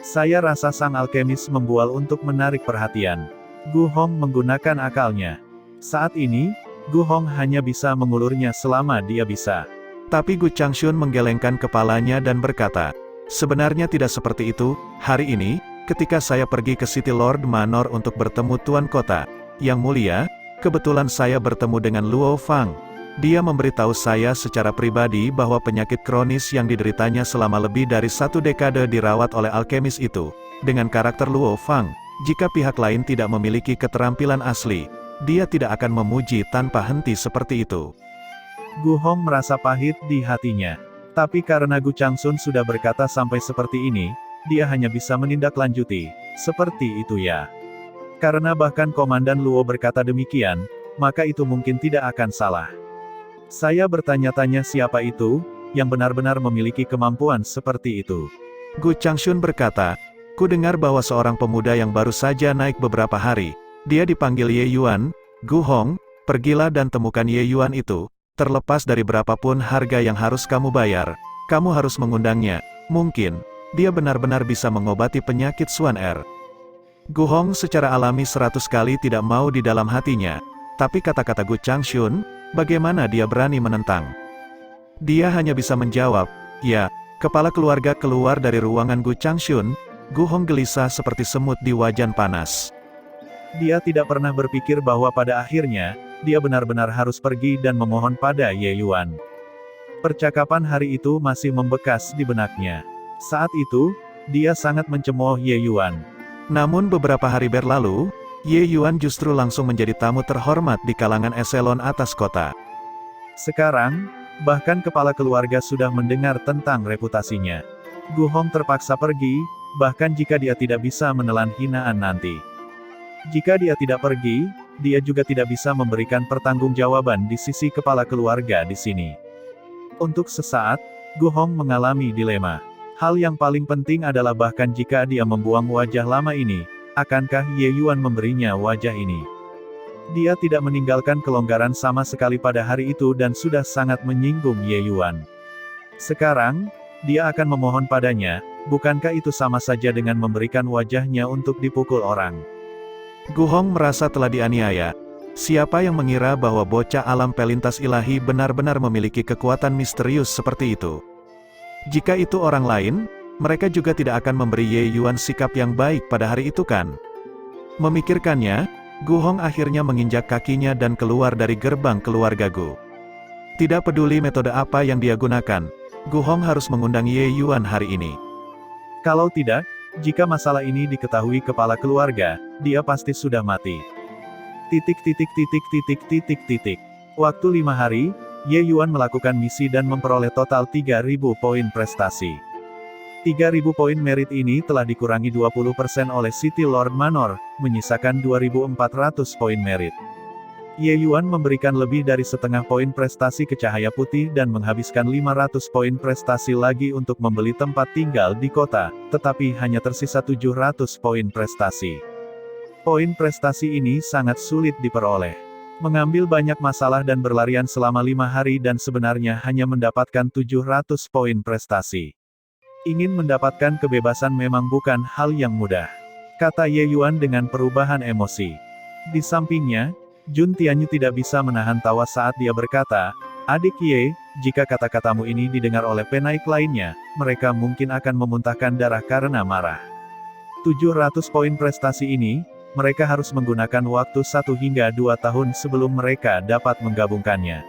S1: Saya rasa sang alkemis membual untuk menarik perhatian. Gu Hong menggunakan akalnya. Saat ini, Gu Hong hanya bisa mengulurnya selama dia bisa.
S2: Tapi Gu Changsun menggelengkan kepalanya dan berkata, sebenarnya tidak seperti itu. Hari ini, ketika saya pergi ke City Lord Manor untuk bertemu Tuan Kota, Yang Mulia, kebetulan saya bertemu dengan Luo Fang. Dia memberitahu saya secara pribadi bahwa penyakit kronis yang dideritanya selama lebih dari 1 dekade dirawat oleh alkemis itu. Dengan karakter Luo Fang, jika pihak lain tidak memiliki keterampilan asli, dia tidak akan memuji tanpa henti seperti itu.
S1: Gu Hong merasa pahit di hatinya. Tapi karena Gu Changsun sudah berkata sampai seperti ini, dia hanya bisa menindaklanjuti. Seperti itu ya. Karena bahkan Komandan Luo berkata demikian, maka itu mungkin tidak akan salah. Saya bertanya-tanya siapa itu, yang benar-benar memiliki kemampuan seperti itu.
S2: Gu Changsun berkata, ku dengar bahwa seorang pemuda yang baru saja naik beberapa hari, dia dipanggil Ye Yuan. Gu Hong, pergilah dan temukan Ye Yuan itu. Terlepas dari berapapun harga yang harus kamu bayar, kamu harus mengundangnya. Mungkin dia benar-benar bisa mengobati penyakit Xuan Er. Gu Hong secara alami 100 kali tidak mau di dalam hatinya, tapi kata-kata Gu Changxun, bagaimana dia berani menentang? Dia hanya bisa menjawab, ya. Kepala keluarga keluar dari ruangan Gu Changxun. Gu Hong gelisah seperti semut di wajan panas.
S1: Dia tidak pernah berpikir bahwa pada akhirnya, dia benar-benar harus pergi dan memohon pada Ye Yuan. Percakapan hari itu masih membekas di benaknya. Saat itu, dia sangat mencemooh Ye Yuan.
S2: Namun beberapa hari berlalu, Ye Yuan justru langsung menjadi tamu terhormat di kalangan eselon atas kota.
S1: Sekarang, bahkan kepala keluarga sudah mendengar tentang reputasinya. Gu Hong terpaksa pergi, bahkan jika dia tidak bisa menelan hinaan nanti. Jika dia tidak pergi, dia juga tidak bisa memberikan pertanggungjawaban di sisi kepala keluarga di sini. Untuk sesaat, Gu Hong mengalami dilema. Hal yang paling penting adalah bahkan jika dia membuang wajah lama ini, akankah Ye Yuan memberinya wajah ini? Dia tidak meninggalkan kelonggaran sama sekali pada hari itu dan sudah sangat menyinggung Ye Yuan. Sekarang, dia akan memohon padanya, bukankah itu sama saja dengan memberikan wajahnya untuk dipukul orang?
S2: Gu Hong merasa telah dianiaya. Siapa yang mengira bahwa bocah alam pelintas ilahi benar-benar memiliki kekuatan misterius seperti itu? Jika itu orang lain, mereka juga tidak akan memberi Ye Yuan sikap yang baik pada hari itu kan? Memikirkannya, Gu Hong akhirnya menginjak kakinya dan keluar dari gerbang keluarga Gu. Tidak peduli metode apa yang dia gunakan, Gu Hong harus mengundang Ye Yuan hari ini.
S1: Kalau tidak, jika masalah ini diketahui kepala keluarga, dia pasti sudah mati. Waktu 5 hari, Ye Yuan melakukan misi dan memperoleh total 3.000 poin prestasi. 3.000 poin merit ini telah dikurangi 20% oleh City Lord Manor, menyisakan 2.400 poin merit. Ye Yuan memberikan lebih dari setengah poin prestasi ke Cahaya Putih dan menghabiskan 500 poin prestasi lagi untuk membeli tempat tinggal di kota, tetapi hanya tersisa 700 poin prestasi. Poin prestasi ini sangat sulit diperoleh. Mengambil banyak masalah dan berlarian selama 5 hari dan sebenarnya hanya mendapatkan 700 poin prestasi. Ingin mendapatkan kebebasan memang bukan hal yang mudah, kata Ye Yuan dengan perubahan emosi. Di sampingnya, Jun Tianyu tidak bisa menahan tawa saat dia berkata, "Adik Ye, jika kata-katamu ini didengar oleh penaik lainnya, mereka mungkin akan memuntahkan darah karena marah." 700 poin prestasi ini, mereka harus menggunakan waktu 1 hingga 2 tahun sebelum mereka dapat menggabungkannya.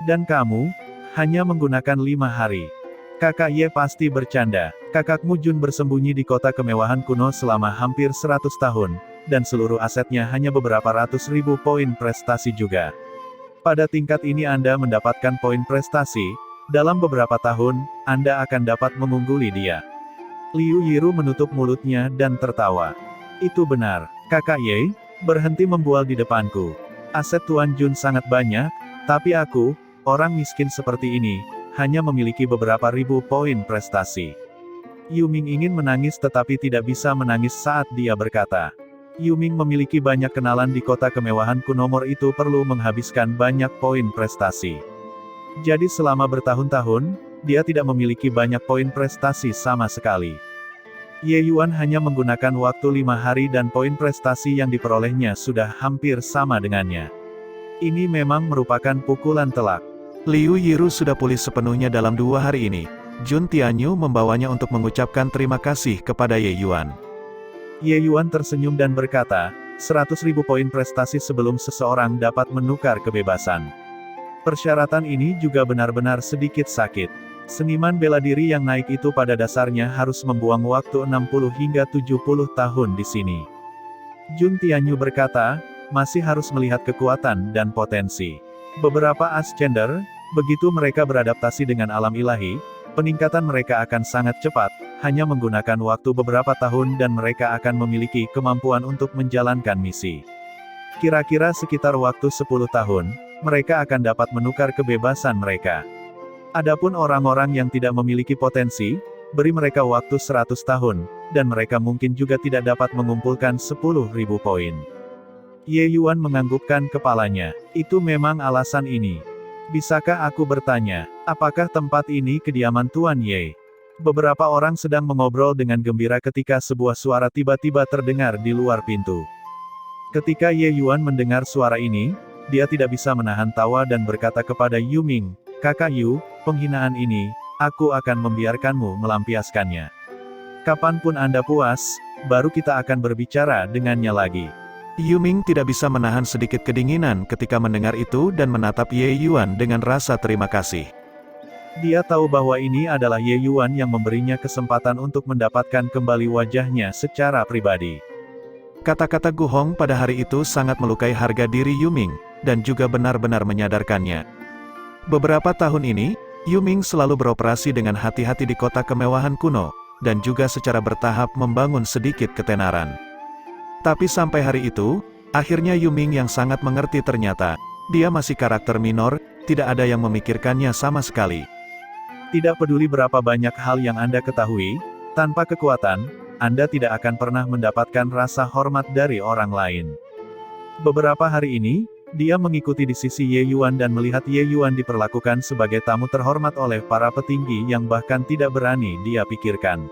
S1: Dan kamu, hanya menggunakan 5 hari. Kakak Ye pasti bercanda. Kakakmu Jun bersembunyi di kota kemewahan kuno selama hampir 100 tahun, dan seluruh asetnya hanya beberapa ratus ribu poin prestasi juga. Pada tingkat ini Anda mendapatkan poin prestasi, dalam beberapa tahun, Anda akan dapat mengungguli dia. Liu Yiru menutup mulutnya dan tertawa. Itu benar. Kakak Ye, berhenti membual di depanku. Aset Tuan Jun sangat banyak, tapi aku, orang miskin seperti ini, hanya memiliki beberapa ribu poin prestasi. Yuming ingin menangis tetapi tidak bisa menangis saat dia berkata. Yuming memiliki banyak kenalan di kota kemewahan kunomor itu perlu menghabiskan banyak poin prestasi. Jadi selama bertahun-tahun, dia tidak memiliki banyak poin prestasi sama sekali. Ye Yuan hanya menggunakan waktu 5 hari dan poin prestasi yang diperolehnya sudah hampir sama dengannya. Ini memang merupakan pukulan telak.
S2: Liu Yiru sudah pulih sepenuhnya dalam 2 hari ini. Jun Tianyu membawanya untuk mengucapkan terima kasih kepada Ye Yuan.
S1: Ye Yuan tersenyum dan berkata, 100.000 poin prestasi sebelum seseorang dapat menukar kebebasan. Persyaratan ini juga benar-benar sedikit sakit. Seniman bela diri yang naik itu pada dasarnya harus membuang waktu 60 hingga 70 tahun di sini. Jun Tianyu berkata, masih harus melihat kekuatan dan potensi. Beberapa ascender, begitu mereka beradaptasi dengan alam ilahi, peningkatan mereka akan sangat cepat, hanya menggunakan waktu beberapa tahun dan mereka akan memiliki kemampuan untuk menjalankan misi. Kira-kira sekitar waktu 10 tahun, mereka akan dapat menukar kebebasan mereka. Adapun orang-orang yang tidak memiliki potensi, beri mereka waktu 100 tahun, dan mereka mungkin juga tidak dapat mengumpulkan 10.000 poin. Ye Yuan menganggukkan kepalanya. Itu memang alasan ini. Bisakah aku bertanya, apakah tempat ini kediaman Tuan Ye? Beberapa orang sedang mengobrol dengan gembira ketika sebuah suara tiba-tiba terdengar di luar pintu. Ketika Ye Yuan mendengar suara ini, dia tidak bisa menahan tawa dan berkata kepada Yu Ming, "Kakak Yu, penghinaan ini, aku akan membiarkanmu melampiaskannya. Kapanpun Anda puas, baru kita akan berbicara dengannya lagi."
S2: Yu Ming tidak bisa menahan sedikit kedinginan ketika mendengar itu dan menatap Ye Yuan dengan rasa terima kasih.
S1: Dia tahu bahwa ini adalah Ye Yuan yang memberinya kesempatan untuk mendapatkan kembali wajahnya secara pribadi.
S2: Kata-kata Gu Hong pada hari itu sangat melukai harga diri Yu Ming, dan juga benar-benar menyadarkannya. Beberapa tahun ini, Yu Ming selalu beroperasi dengan hati-hati di kota kemewahan kuno, dan juga secara bertahap membangun sedikit ketenaran. Tapi sampai hari itu, akhirnya Yu Ming yang sangat mengerti ternyata, dia masih karakter minor, tidak ada yang memikirkannya sama sekali.
S1: Tidak peduli berapa banyak hal yang Anda ketahui, tanpa kekuatan, Anda tidak akan pernah mendapatkan rasa hormat dari orang lain. Beberapa hari ini, dia mengikuti di sisi Ye Yuan dan melihat Ye Yuan diperlakukan sebagai tamu terhormat oleh para petinggi yang bahkan tidak berani dia pikirkan.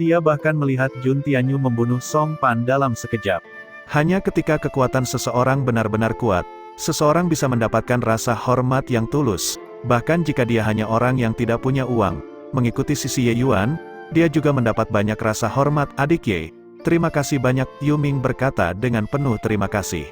S1: Dia bahkan melihat Jun Tianyu membunuh Song Pan dalam sekejap.
S2: Hanya ketika kekuatan seseorang benar-benar kuat, seseorang bisa mendapatkan rasa hormat yang tulus, bahkan jika dia hanya orang yang tidak punya uang. Mengikuti sisi Ye Yuan, dia juga mendapat banyak rasa hormat. Adik Ye, terima kasih banyak, Yu Ming berkata dengan penuh terima kasih.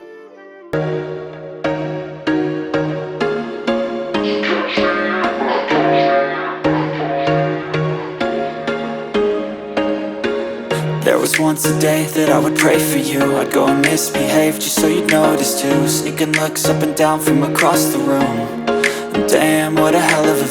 S3: There was once a day that I would pray for you. I'd go and misbehave just so you'd notice too. Sneaking looks up and down from across the room. And damn, what a hell of a